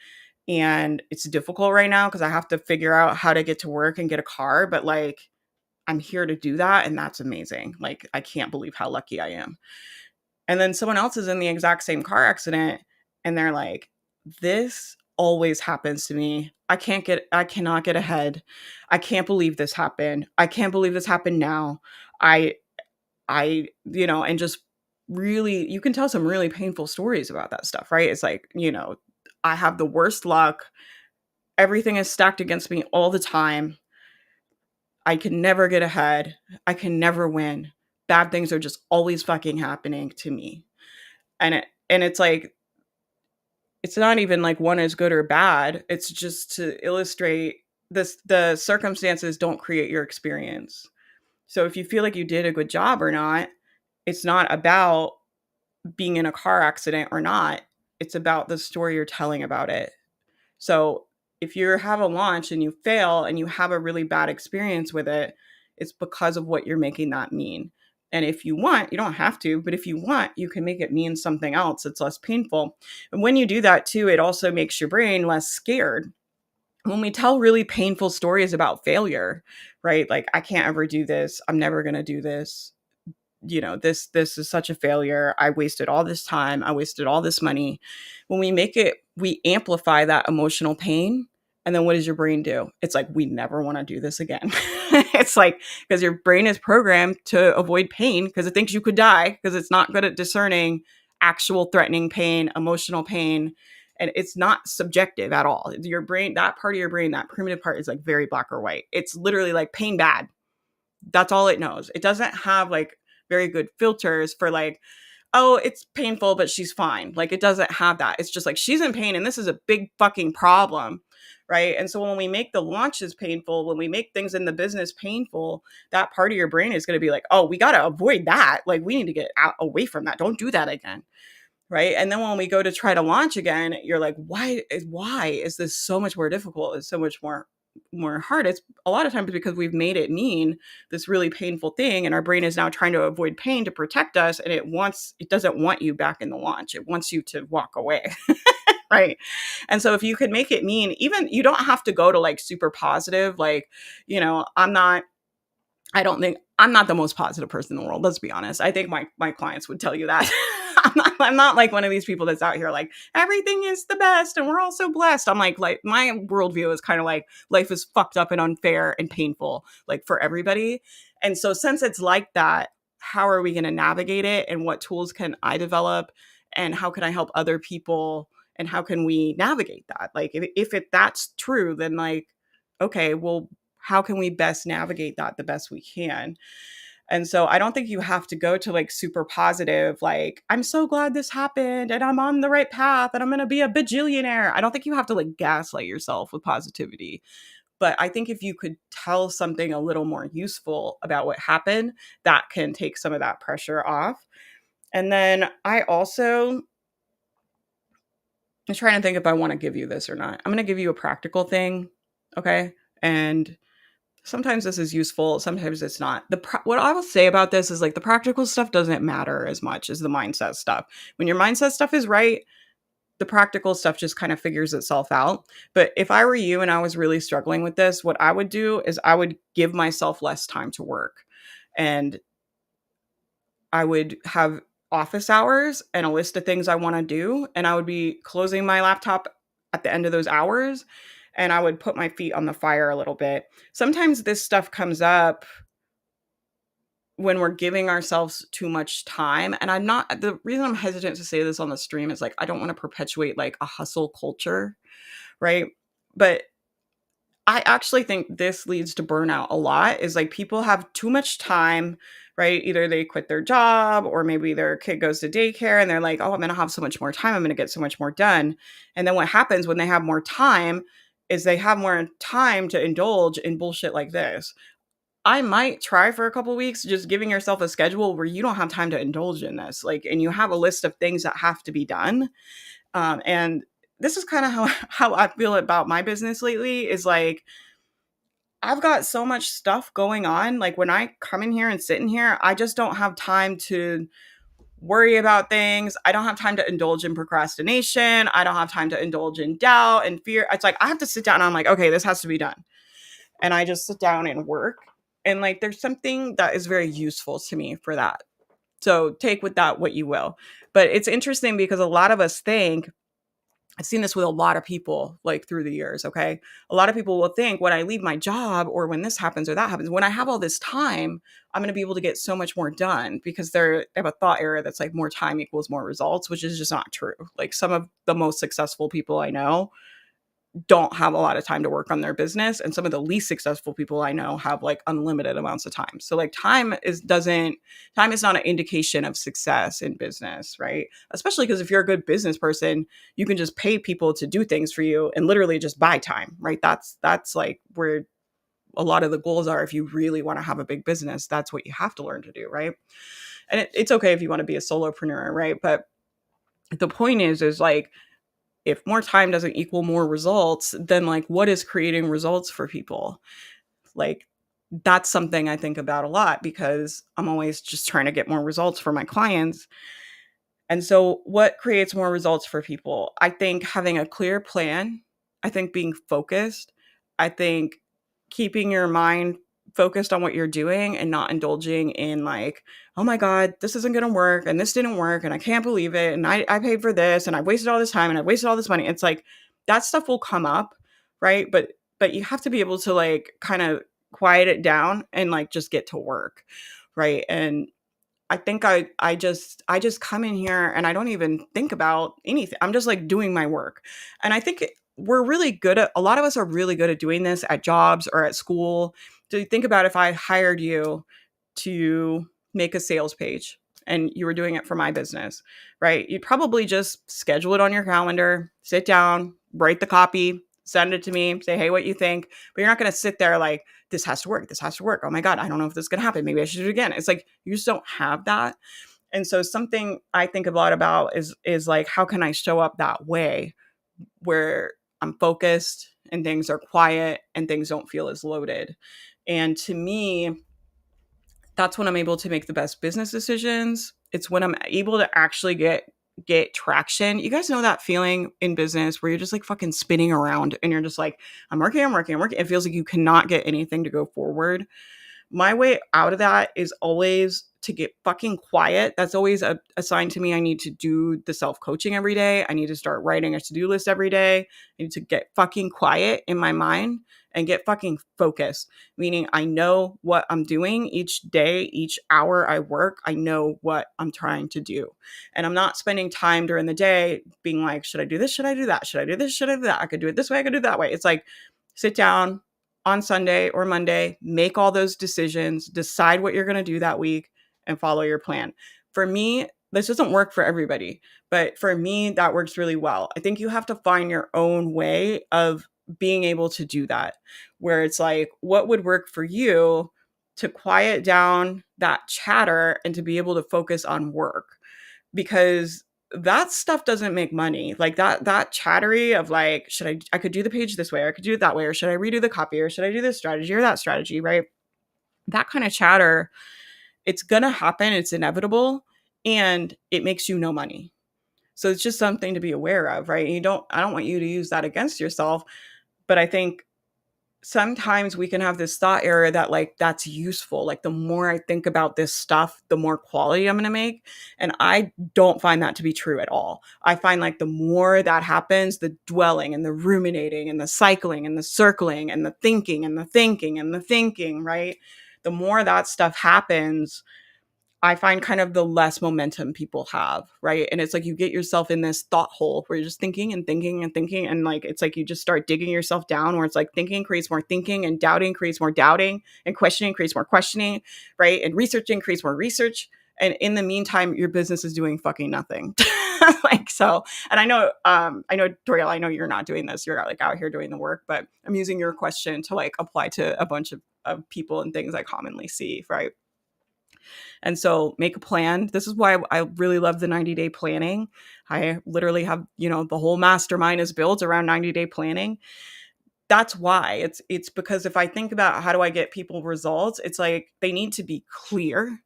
And it's difficult right now because I have to figure out how to get to work and get a car. But like I'm here to do that. And that's amazing. Like I can't believe how lucky I am. And then someone else is in the exact same car accident and they're like, this always happens to me. I cannot get ahead. I can't believe this happened. I can't believe this happened now. I, and just really, you can tell some really painful stories about that stuff, right? It's like, I have the worst luck. Everything is stacked against me all the time. I can never get ahead. I can never win. Bad things are just always fucking happening to me. And it's like, it's not even like one is good or bad. It's just to illustrate this, the circumstances don't create your experience. So if you feel like you did a good job or not, it's not about being in a car accident or not. It's about the story you're telling about it. So if you have a launch and you fail and you have a really bad experience with it, it's because of what you're making that mean. And if you want, you don't have to, but if you want, you can make it mean something else that's less painful. And when you do that too, it also makes your brain less scared. When we tell really painful stories about failure, right? Like, I can't ever do this. I'm never going to do this. This is such a failure. I wasted all this time. I wasted all this money. When we make it, we amplify that emotional pain. And then what does your brain do? It's like, we never want to do this again. It's like, because your brain is programmed to avoid pain because it thinks you could die because it's not good at discerning actual threatening pain, emotional pain. And it's not subjective at all. Your brain, that part of your brain, that primitive part is like very black or white. It's literally like pain bad. That's all it knows. It doesn't have like very good filters for like, oh, it's painful, but she's fine. Like it doesn't have that. It's just like she's in pain and this is a big fucking problem. Right. And so when we make the launches painful, when we make things in the business painful, that part of your brain is going to be like, oh, we got to avoid that. Like we need to get away from that. Don't do that again. Right. And then when we go to try to launch again, you're like, why is this so much more difficult? It's so much more hard. It's a lot of times because we've made it mean this really painful thing. And our brain is now trying to avoid pain to protect us. And it doesn't want you back in the launch. It wants you to walk away. Right. And so if you could make it mean, even you don't have to go to like super positive, like, I'm not the most positive person in the world. Let's be honest. I think my clients would tell you that. I'm not like one of these people that's out here like everything is the best and we're all so blessed. I'm like my worldview is kind of like life is fucked up and unfair and painful, like for everybody. And so since it's like that, how are we going to navigate it? And what tools can I develop? And how can I help other people? And how can we navigate that? Like if that's true, then like, okay, well, how can we best navigate that the best we can? And so I don't think you have to go to like super positive, like, I'm so glad this happened and I'm on the right path and I'm going to be a bajillionaire. I don't think you have to like gaslight yourself with positivity. But I think if you could tell something a little more useful about what happened, that can take some of that pressure off. And then I'm trying to think if I want to give you this or not. I'm going to give you a practical thing. Okay. And sometimes this is useful, sometimes it's not. What I will say about this is like the practical stuff doesn't matter as much as the mindset stuff. When your mindset stuff is right, the practical stuff just kind of figures itself out. But if I were you and I was really struggling with this, what I would do is I would give myself less time to work. And I would have office hours and a list of things I want to do. And I would be closing my laptop at the end of those hours, and I would put my feet on the fire a little bit. Sometimes this stuff comes up when we're giving ourselves too much time. And the reason I'm hesitant to say this on the stream is like, I don't want to perpetuate like a hustle culture, right? But I actually think this leads to burnout a lot is like people have too much time, right? Either they quit their job or maybe their kid goes to daycare and they're like, oh, I'm going to have so much more time. I'm going to get so much more done. And then what happens when they have more time is they have more time to indulge in bullshit like this. I might try for a couple weeks, just giving yourself a schedule where you don't have time to indulge in this, like, and you have a list of things that have to be done. And this is kind of how I feel about my business lately is like, I've got so much stuff going on. Like when I come in here and sit in here, I just don't have time to worry about things. I don't have time to indulge in procrastination. I don't have time to indulge in doubt and fear. It's like I have to sit down and I'm like, okay, this has to be done. And I just sit down and work. And like there's something that is very useful to me for that. So take with that what you will. But it's interesting because a lot of us think, I've seen this with a lot of people like through the years, okay? A lot of people will think when I leave my job or when this happens or that happens, when I have all this time, I'm going to be able to get so much more done because they have a thought error that's like more time equals more results, which is just not true. Like some of the most successful people I know don't have a lot of time to work on their business, and some of the least successful people I know have like unlimited amounts of time. So like time is not an indication of success in business, right? Especially because if you're a good business person, you can just pay people to do things for you and literally just buy time, right? That's like where a lot of the goals are. If you really want to have a big business, that's what you have to learn to do, right? And it's okay if you want to be a solopreneur, right? But the point is like, if more time doesn't equal more results, then like what is creating results for people? Like that's something I think about a lot because I'm always just trying to get more results for my clients. And so what creates more results for people? I think having a clear plan, I think being focused, I think keeping your mind focused on what you're doing and not indulging in like, oh my God, this isn't going to work and this didn't work and I can't believe it. And I paid for this and I wasted all this time and I wasted all this money. It's like that stuff will come up, right? But you have to be able to like kind of quiet it down and like just get to work, right? And I think I just come in here and I don't even think about anything. I'm just like doing my work. And I think we're really good at a lot of us are really good at doing this at jobs or at school. So you think about if I hired you to make a sales page and you were doing it for my business, right? You'd probably just schedule it on your calendar, sit down, write the copy, send it to me, say, hey, what you think. But you're not going to sit there like, this has to work. This has to work. Oh my God, I don't know if this is going to happen. Maybe I should do it again. It's like, you just don't have that. And so something I think a lot about is like, how can I show up that way where I'm focused and things are quiet and things don't feel as loaded. And to me, that's when I'm able to make the best business decisions. It's when I'm able to actually get traction. You guys know that feeling in business where you're just like fucking spinning around and you're just like, I'm working, I'm working, I'm working. It feels like you cannot get anything to go forward. My way out of that is always to get fucking quiet. That's always a sign to me I need to do the self-coaching every day. I need to start writing a to-do list every day. I need to get fucking quiet in my mind and get fucking focused, meaning I know what I'm doing each day, each hour I work. I know what I'm trying to do. And I'm not spending time during the day being like, should I do this? Should I do that? Should I do this? Should I do that? I could do it this way. I could do it that way. It's like, sit down on Sunday or Monday, make all those decisions, decide what you're going to do that week, and follow your plan. For me, this doesn't work for everybody, but for me, that works really well. I think you have to find your own way of being able to do that, where it's like, what would work for you to quiet down that chatter and to be able to focus on work? Because that stuff doesn't make money. Like that chattery of like, I could do the page this way, or I could do it that way, or should I redo the copy, or should I do this strategy or that strategy, right? That kind of chatter, it's gonna happen, it's inevitable, and it makes you no money. So it's just something to be aware of, right? I don't want you to use that against yourself, but I think sometimes we can have this thought error that like that's useful. Like the more I think about this stuff, the more quality I'm going to make. And I don't find that to be true at all. I find like the more that happens, the dwelling and the ruminating and the cycling and the circling and the thinking and the thinking and the thinking, right? The more that stuff happens, I find kind of the less momentum people have, right? And it's like you get yourself in this thought hole where you're just thinking and thinking and thinking. And like it's like you just start digging yourself down where it's like thinking creates more thinking and doubting creates more doubting and questioning creates more questioning, right? And researching creates more research. And in the meantime, your business is doing fucking nothing. Like so, and I know, Toriel, I know you're not doing this. You're like out here doing the work, but I'm using your question to like apply to a bunch of people and things I commonly see, right? And so make a plan. This is why I really love the 90-day planning. I literally have, the whole mastermind is built around 90-day planning. That's why. It's because if I think about how do I get people results, it's like they need to be clear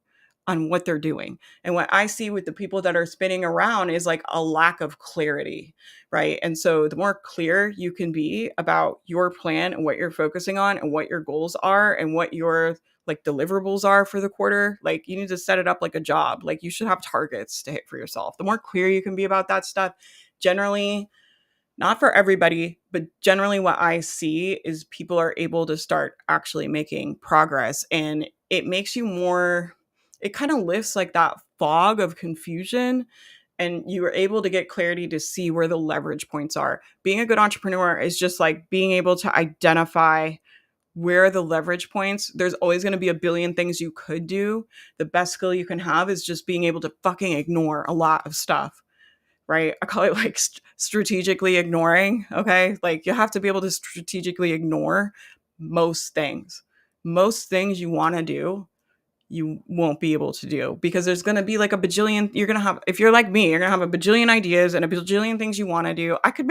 on what they're doing. And what I see with the people that are spinning around is like a lack of clarity, right? And so the more clear you can be about your plan and what you're focusing on and what your goals are and what your like deliverables are for the quarter, like you need to set it up like a job. Like you should have targets to hit for yourself. The more clear you can be about that stuff, generally, not for everybody, but generally what I see is people are able to start actually making progress, and it makes you more, it kind of lifts like that fog of confusion, and you are able to get clarity to see where the leverage points are. Being a good entrepreneur is just like being able to identify where the leverage points. There's always going to be a billion things you could do. The best skill you can have is just being able to fucking ignore a lot of stuff, right? I call it like strategically ignoring. Okay. Like you have to be able to strategically ignore most things. Most things you want to do, you won't be able to do because there's going to be like a bajillion. You're going to have, if you're like me, you're going to have a bajillion ideas and a bajillion things you want to do. I could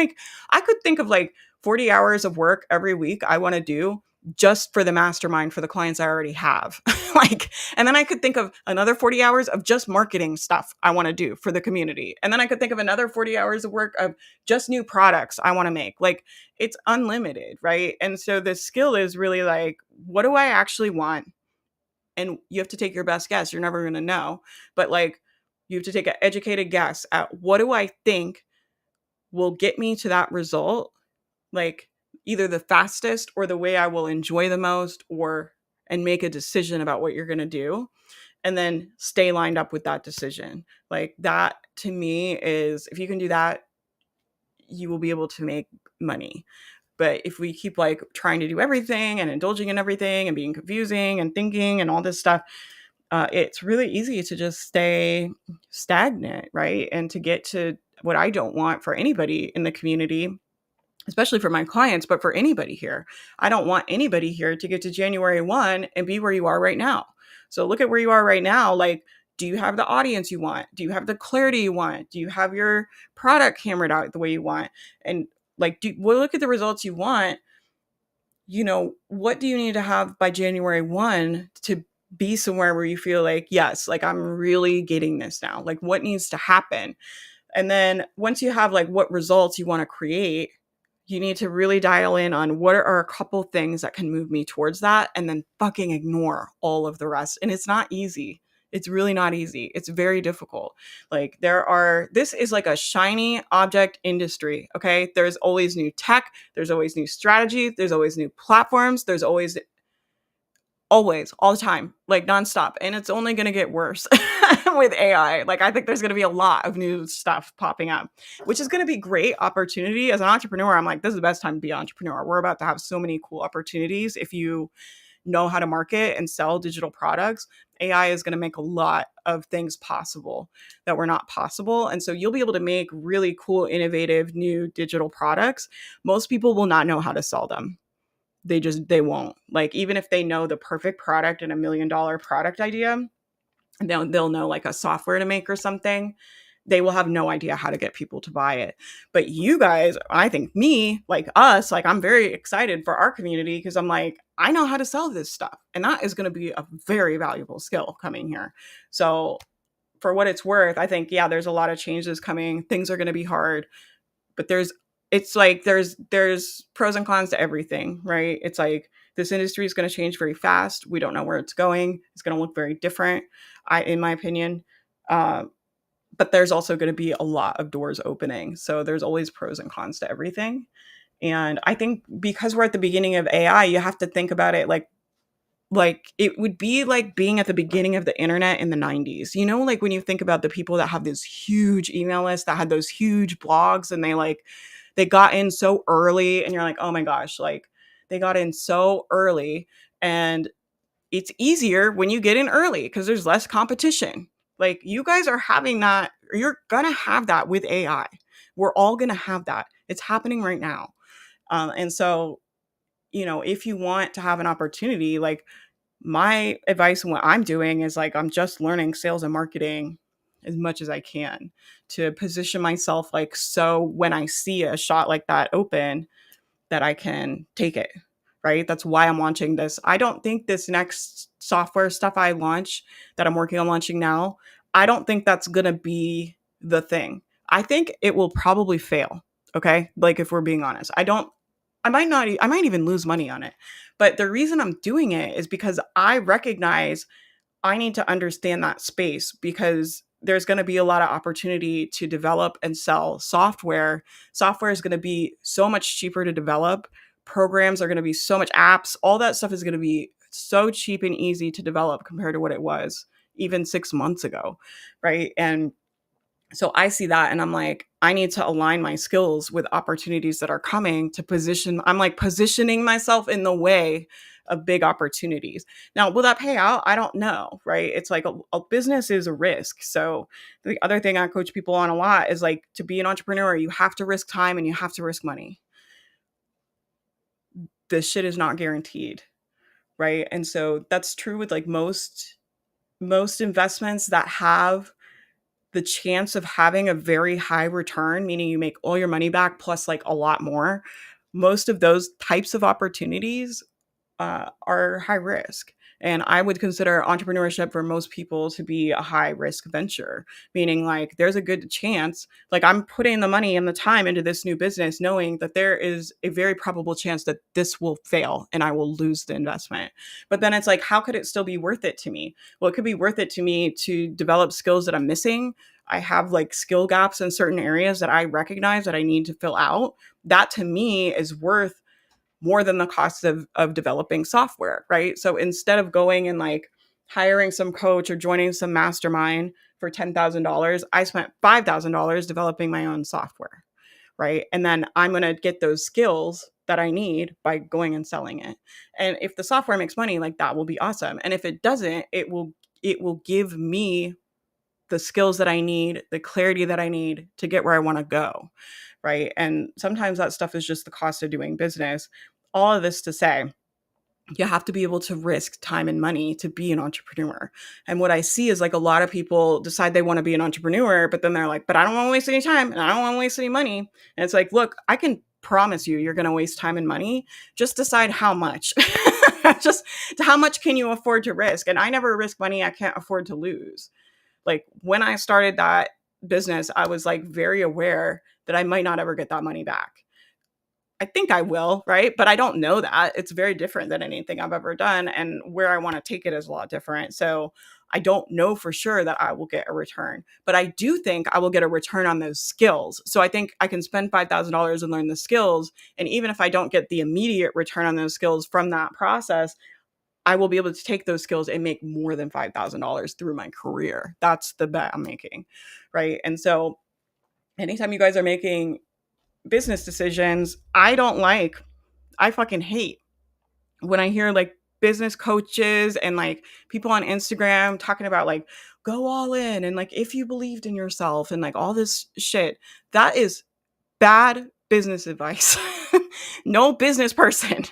think of like 40 hours of work every week I want to do just for the mastermind for the clients I already have. Like, and then I could think of another 40 hours of just marketing stuff I want to do for the community. And then I could think of another 40 hours of work of just new products I want to make. Like it's unlimited, right? And so the skill is really like, what do I actually want? And you have to take your best guess. You're never going to know, but like you have to take an educated guess at what do I think will get me to that result, like either the fastest or the way I will enjoy the most, or and make a decision about what you're going to do and then stay lined up with that decision. Like that to me is, if you can do that, you will be able to make money. But if we keep like trying to do everything and indulging in everything and being confusing and thinking and all this stuff, it's really easy to just stay stagnant, right? And to get to what I don't want for anybody in the community, especially for my clients, but for anybody here. I don't want anybody here to get to January 1 and be where you are right now. So look at where you are right now. Like, do you have the audience you want? Do you have the clarity you want? Do you have your product hammered out the way you want? And like, look at the results you want. What do you need to have by January 1 to be somewhere where you feel like, yes, like I'm really getting this now? Like what needs to happen? And then once you have like what results you want to create, you need to really dial in on what are a couple things that can move me towards that, and then fucking ignore all of the rest. And it's not easy. It's really not easy. It's very difficult. Like this is like a shiny object industry. Okay. There's always new tech. There's always new strategy. There's always new platforms. There's always all the time, like nonstop. And it's only going to get worse with AI. Like I think there's going to be a lot of new stuff popping up, which is going to be great opportunity. As an entrepreneur, I'm like, this is the best time to be an entrepreneur. We're about to have so many cool opportunities. If you know how to market and sell digital products, AI is going to make a lot of things possible that were not possible. And so you'll be able to make really cool, innovative, new digital products. Most people will not know how to sell them. They won't. Like even if they know the perfect product and $1 million product idea, they'll know like a software to make or something, they will have no idea how to get people to buy it. But you guys, I think me, like us, like I'm very excited for our community because I'm like, I know how to sell this stuff, and that is going to be a very valuable skill coming here. So for what it's worth, I think, yeah, there's a lot of changes coming. Things are going to be hard, but there's it's like there's pros and cons to everything, right? It's like this industry is going to change very fast. We don't know where it's going. It's going to look very different, in my opinion. Uh, but there's also going to be a lot of doors opening. So there's always pros and cons to everything. And I think because we're at the beginning of AI, you have to think about it like it would be like being at the beginning of the internet in the 90s. You know, like when you think about the people that have this huge email list that had those huge blogs, and they got in so early, and you're like, "Oh my gosh, like they got in so early." And it's easier when you get in early because there's less competition. Like you guys are having that, or you're going to have that with AI. We're all going to have that. It's happening right now. And so, if you want to have an opportunity, like my advice and what I'm doing is like I'm just learning sales and marketing as much as I can to position myself like so when I see a shot like that open that I can take it. Right? That's why I'm launching this. I don't think this next software stuff I launch that I'm working on launching now, I don't think that's going to be the thing. I think it will probably fail. Okay? Like if we're being honest. I might even lose money on it. But the reason I'm doing it is because I recognize I need to understand that space because there's going to be a lot of opportunity to develop and sell software. Software is going to be so much cheaper to develop. Programs are going to be so much apps. All that stuff is going to be so cheap and easy to develop compared to what it was even 6 months ago. Right. And so I see that and I'm like, I need to align my skills with opportunities that are coming to position. I'm like positioning myself in the way of big opportunities. Now, will that pay out? I don't know, right? It's like a business is a risk. So the other thing I coach people on a lot is like to be an entrepreneur, you have to risk time and you have to risk money. This shit is not guaranteed, right? And so that's true with like most investments that have the chance of having a very high return, meaning you make all your money back plus like a lot more, most of those types of opportunities are high risk. And I would consider entrepreneurship for most people to be a high risk venture, meaning like there's a good chance, like I'm putting the money and the time into this new business, knowing that there is a very probable chance that this will fail and I will lose the investment. But then it's like, how could it still be worth it to me? Well, it could be worth it to me to develop skills that I'm missing. I have like skill gaps in certain areas that I recognize that I need to fill out. That to me is worth more than the cost of developing software, right? So instead of going and like hiring some coach or joining some mastermind for $10,000, I spent $5,000 developing my own software, right? And then I'm going to get those skills that I need by going and selling it. And if the software makes money, like that will be awesome. And if it doesn't, it will give me the skills that I need, the clarity that I need to get where I want to go, right? And sometimes that stuff is just the cost of doing business. All of this to say, you have to be able to risk time and money to be an entrepreneur. And what I see is like a lot of people decide they want to be an entrepreneur, but then they're like, but I don't want to waste any time and I don't want to waste any money. And it's like, look, I can promise you, you're going to waste time and money. Just decide how much. Just how much can you afford to risk? And I never risk money I can't afford to lose. Like when I started that business, I was like very aware that I might not ever get that money back. I think I will, right? But I don't know that. It's very different than anything I've ever done. And where I want to take it is a lot different. So I don't know for sure that I will get a return, but I do think I will get a return on those skills. So I think I can spend $5,000 and learn the skills. And even if I don't get the immediate return on those skills from that process, I will be able to take those skills and make more than $5,000 through my career. That's the bet I'm making, right? And so anytime you guys are making business decisions, I fucking hate when I hear like business coaches and like people on Instagram talking about like go all in and like if you believed in yourself and like all this shit. That is bad business advice. No business person,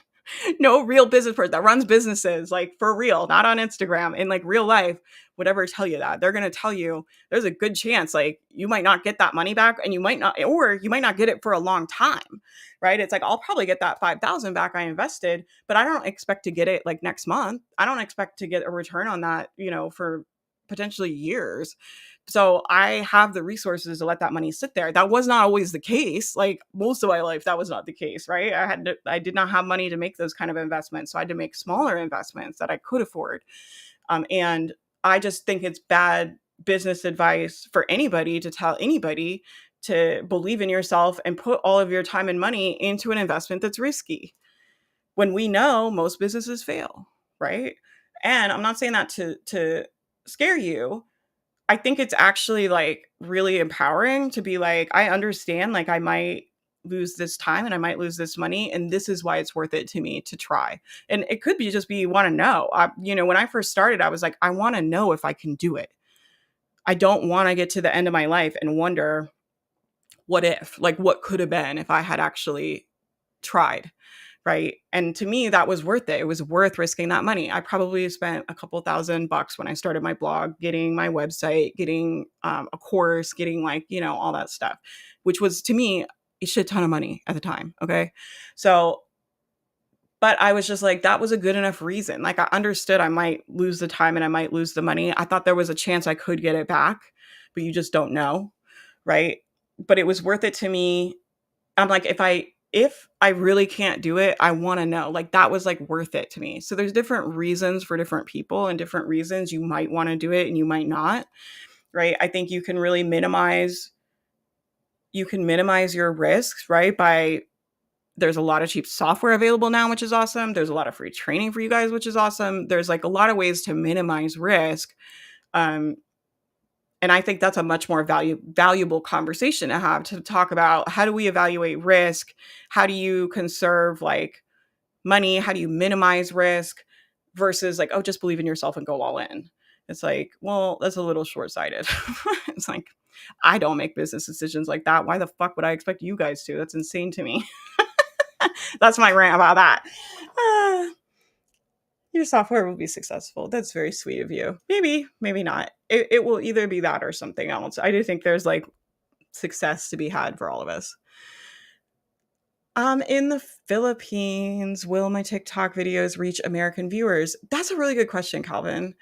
no real business person that runs businesses, like for real, not on Instagram, in like real life, would ever tell you that. They're going to tell you there's a good chance like you might not get that money back and you might not, or you might not get it for a long time, right? It's like, I'll probably get that 5,000 back I invested, but I don't expect to get it like next month. I don't expect to get a return on that, for potentially years. So I have the resources to let that money sit there. That was not always the case. Like most of my life, that was not the case, right? I did not have money to make those kind of investments. So I had to make smaller investments that I could afford. And I just think it's bad business advice for anybody to tell anybody to believe in yourself and put all of your time and money into an investment that's risky when we know most businesses fail, right? And I'm not saying that to scare you. I think it's actually like really empowering to be like, I understand, like, I might lose this time and I might lose this money. And this is why it's worth it to me to try. And it could be just be you want to know. When I first started, I was like, I want to know if I can do it. I don't want to get to the end of my life and wonder what if, like, what could have been if I had actually tried. Right. And to me, that was worth it. It was worth risking that money. I probably spent a couple $1,000 when I started my blog, getting my website, getting a course, getting all that stuff, which was to me a shit ton of money at the time. Okay. So, but I was just like, that was a good enough reason. Like, I understood I might lose the time and I might lose the money. I thought there was a chance I could get it back, but you just don't know. Right. But it was worth it to me. I'm like, if I really can't do it, I want to know. Like, that was like worth it to me. So there's different reasons for different people and different reasons you might want to do it and you might not. Right. I think you can really minimize your risks, right? There's a lot of cheap software available now, which is awesome. There's a lot of free training for you guys, which is awesome. There's like a lot of ways to minimize risk. Um, and I think that's a much more valuable conversation to have, to talk about how do we evaluate risk? How do you conserve like money? How do you minimize risk versus like, oh, just believe in yourself and go all in? It's like, well, that's a little short-sighted. It's like, I don't make business decisions like that. Why the fuck would I expect you guys to? That's insane to me. That's my rant about that. Uh, your software will be successful. That's very sweet of you. Maybe, maybe not. It will either be that or something else. I do think there's like success to be had for all of us. In the Philippines, will my TikTok videos reach American viewers? That's a really good question, Calvin.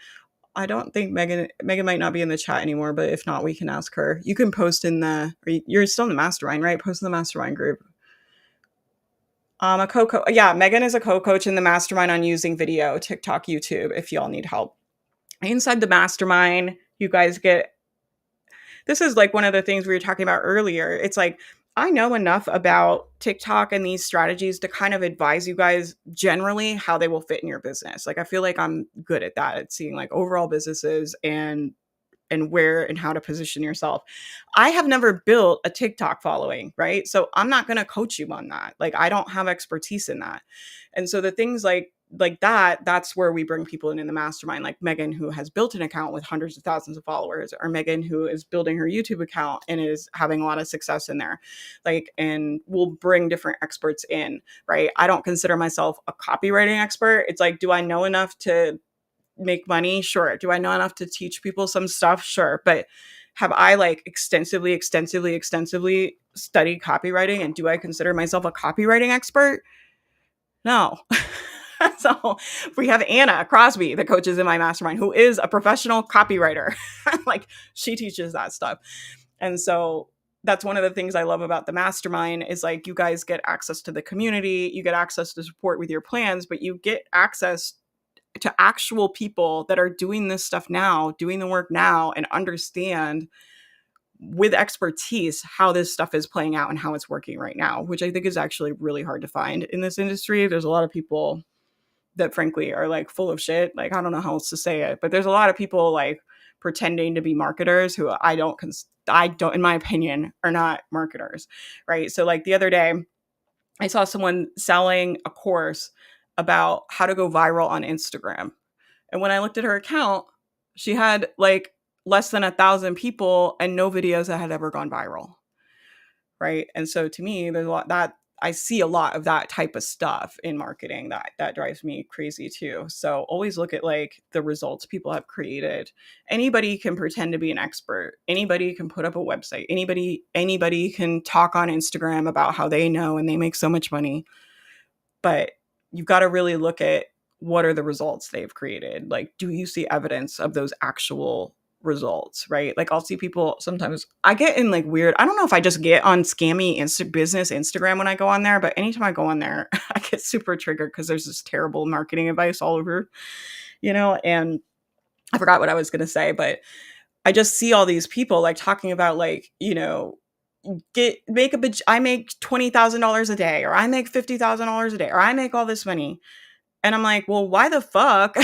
I don't think Megan might not be in the chat anymore, but if not, we can ask her. You can post in you're still in the mastermind, right? Post in the mastermind group. A co-coach. Yeah, Megan is a co-coach in the mastermind on using video, TikTok, YouTube, if y'all need help. Inside the mastermind, you guys get, this is like one of the things we were talking about earlier. It's like, I know enough about TikTok and these strategies to kind of advise you guys generally how they will fit in your business. Like, I feel like I'm good at that, at seeing like overall businesses and where and how to position yourself. I have never built a TikTok following, right? So I'm not going to coach you on that. Like, I don't have expertise in that. And so the things like that, that's where we bring people in the mastermind, like Megan, who has built an account with hundreds of thousands of followers, or Megan, who is building her YouTube account and is having a lot of success in there. Like, and we'll bring different experts in, right? I don't consider myself a copywriting expert. It's like, do I know enough to make money? Sure. Do I know enough to teach people some stuff? Sure. But have I like extensively studied copywriting? And do I consider myself a copywriting expert? No. So we have Anna Crosby, the coaches in my mastermind, who is a professional copywriter. Like, she teaches that stuff. And so that's one of the things I love about the mastermind is like, you guys get access to the community, you get access to support with your plans, but you get access to actual people that are doing this stuff now, doing the work now, and understand with expertise how this stuff is playing out and how it's working right now, which I think is actually really hard to find in this industry. There's a lot of people that frankly are like full of shit. Like, I don't know how else to say it, but there's a lot of people like pretending to be marketers who I don't, in my opinion, are not marketers. Right. So like the other day, I saw someone selling a course about how to go viral on Instagram. And when I looked at her account, she had like less than 1,000 people and no videos that had ever gone viral. Right. And so to me, there's a lot that I see, a lot of that type of stuff in marketing that drives me crazy too. So always look at like the results people have created. Anybody can pretend to be an expert. Anybody can put up a website. Anybody can talk on Instagram about how they know and they make so much money. But you've got to really look at what are the results they've created. Like, do you see evidence of those actual results, right? Like I'll see people sometimes, I get in like weird, I don't know if I just get on scammy business Instagram when I go on there, but anytime I go on there, I get super triggered because there's this terrible marketing advice all over, and I forgot what I was going to say, but I just see all these people like talking about like, I make $20,000 a day, or I make $50,000 a day, or I make all this money. And I'm like, well, why the fuck?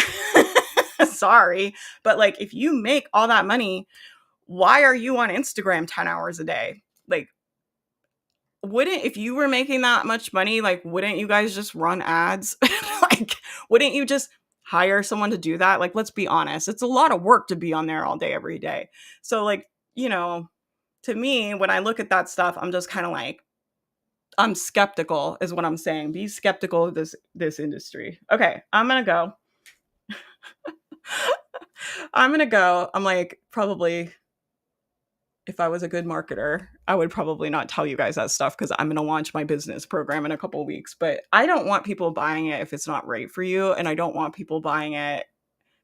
Sorry. But like, if you make all that money, why are you on Instagram 10 hours a day? Like, if you were making that much money, like, wouldn't you guys just run ads? Like, wouldn't you just hire someone to do that? Like, let's be honest. It's a lot of work to be on there all day, every day. So like, to me, when I look at that stuff, I'm just kind of like, I'm skeptical is what I'm saying. Be skeptical of this industry. Okay, I'm going to go. I'm like, probably, if I was a good marketer, I would probably not tell you guys that stuff because I'm going to launch my business program in a couple of weeks. But I don't want people buying it if it's not right for you. And I don't want people buying it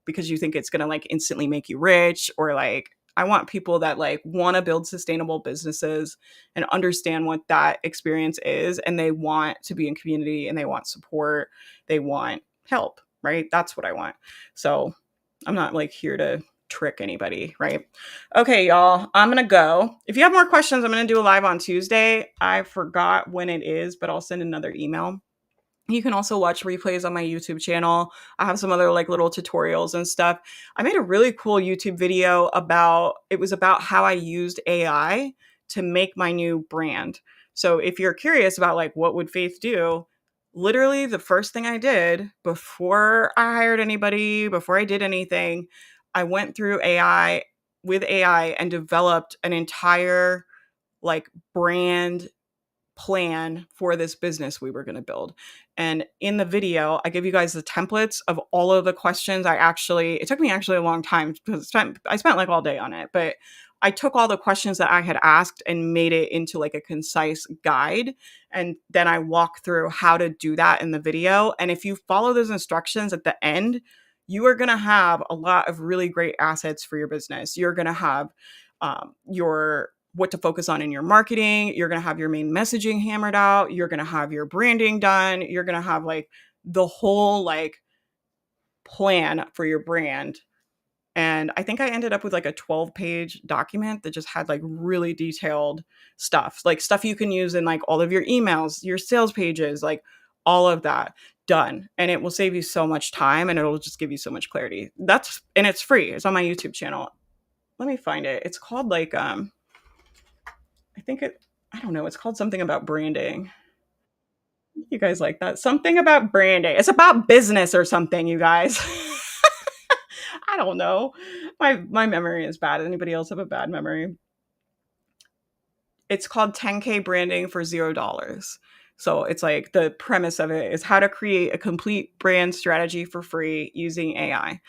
because you think it's going to like instantly make you rich, or like, I want people that like want to build sustainable businesses and understand what that experience is. And they want to be in community, and they want support. They want help, right? That's what I want. So I'm not like here to trick anybody, right? Okay, y'all, I'm gonna go. If you have more questions, I'm gonna do a live on Tuesday. I forgot when it is, but I'll send another email. You can also watch replays on my YouTube channel. I have some other like little tutorials and stuff. I made a really cool YouTube video about how I used AI to make my new brand. So if you're curious about like what would Faith do, literally the first thing I did before I hired anybody, before I did anything, I went through AI and developed an entire like brand plan for this business we were going to build. And in the video, I give you guys the templates of all of the questions. It took me actually a long time because I spent like all day on it, but I took all the questions that I had asked and made it into like a concise guide. And then I walk through how to do that in the video. And if you follow those instructions at the end, you are going to have a lot of really great assets for your business. You're going to have your what to focus on in your marketing. You're going to have your main messaging hammered out. You're going to have your branding done. You're going to have like the whole like plan for your brand. And I think I ended up with like a 12-page document that just had like really detailed stuff, like stuff you can use in like all of your emails, your sales pages, like all of that done. And it will save you so much time, and it'll just give you so much clarity. And it's free. It's on my YouTube channel. Let me find it. It's called like, I don't know, it's called something about branding. You guys like that? Something about branding. It's about business or something, you guys. I don't know. My memory is bad. Anybody else have a bad memory? It's called 10K branding for $0. So it's like the premise of it is how to create a complete brand strategy for free using AI.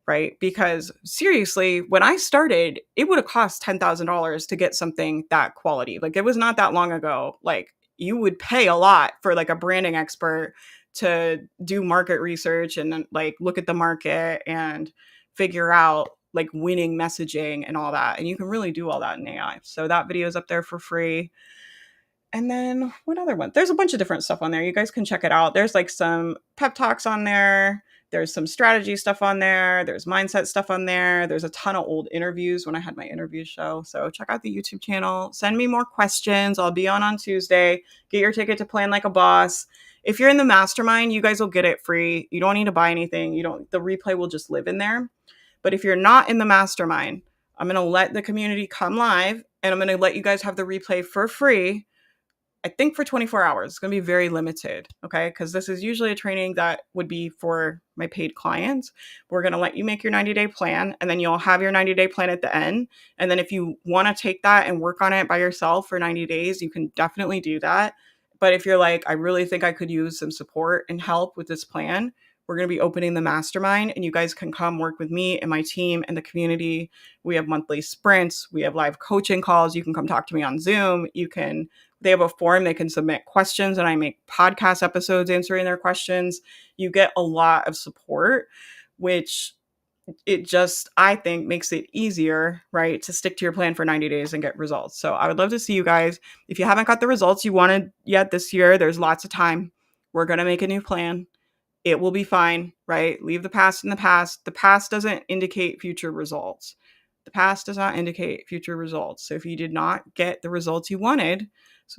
Right? Because seriously, when I started, it would have cost $10,000 to get something that quality. Like it was not that long ago. Like you would pay a lot for like a branding expert to do market research and then like look at the market and figure out like winning messaging and all that. And you can really do all that in AI. So that video is up there for free. And then what other one? There's a bunch of different stuff on there. You guys can check it out. There's like some pep talks on there. There's some strategy stuff on there. There's mindset stuff on there. There's a ton of old interviews when I had my interview show. So check out the YouTube channel. Send me more questions. I'll be on Tuesday. Get your ticket to Plan Like a Boss. If you're in the mastermind, you guys will get it free. You don't need to buy anything. The replay will just live in there. But if you're not in the mastermind, I'm going to let the community come live, and I'm going to let you guys have the replay for free. I think for 24 hours. It's going to be very limited, okay? Because this is usually a training that would be for my paid clients. We're going to let you make your 90-day plan, and then you'll have your 90-day plan at the end. And then if you want to take that and work on it by yourself for 90 days, you can definitely do that. But if you're like, I really think I could use some support and help with this plan, we're going to be opening the mastermind, and you guys can come work with me and my team and the community. We have monthly sprints. We have live coaching calls. You can come talk to me on Zoom. They have a form. They can submit questions, and I make podcast episodes answering their questions. You get a lot of support, which it just, I think, makes it easier, right, to stick to your plan for 90 days and get results. So I would love to see you guys. If you haven't got the results you wanted yet this year, there's lots of time. We're going to make a new plan. It will be fine, right? Leave the past in the past. The past doesn't indicate future results. The past does not indicate future results. So if you did not get the results you wanted,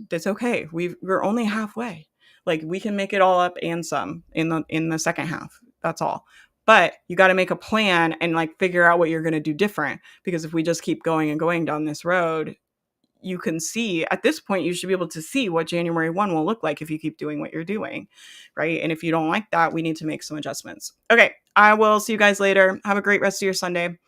that's okay. We're only halfway. Like, we can make it all up and some in the second half. That's all. But you got to make a plan and like figure out what you're going to do different, because if we just keep going and going down this road, you can see at this point, you should be able to see what January 1 will look like if you keep doing what you're doing, right? And if you don't like that, we need to make some adjustments. Okay, I will see you guys later. Have a great rest of your Sunday.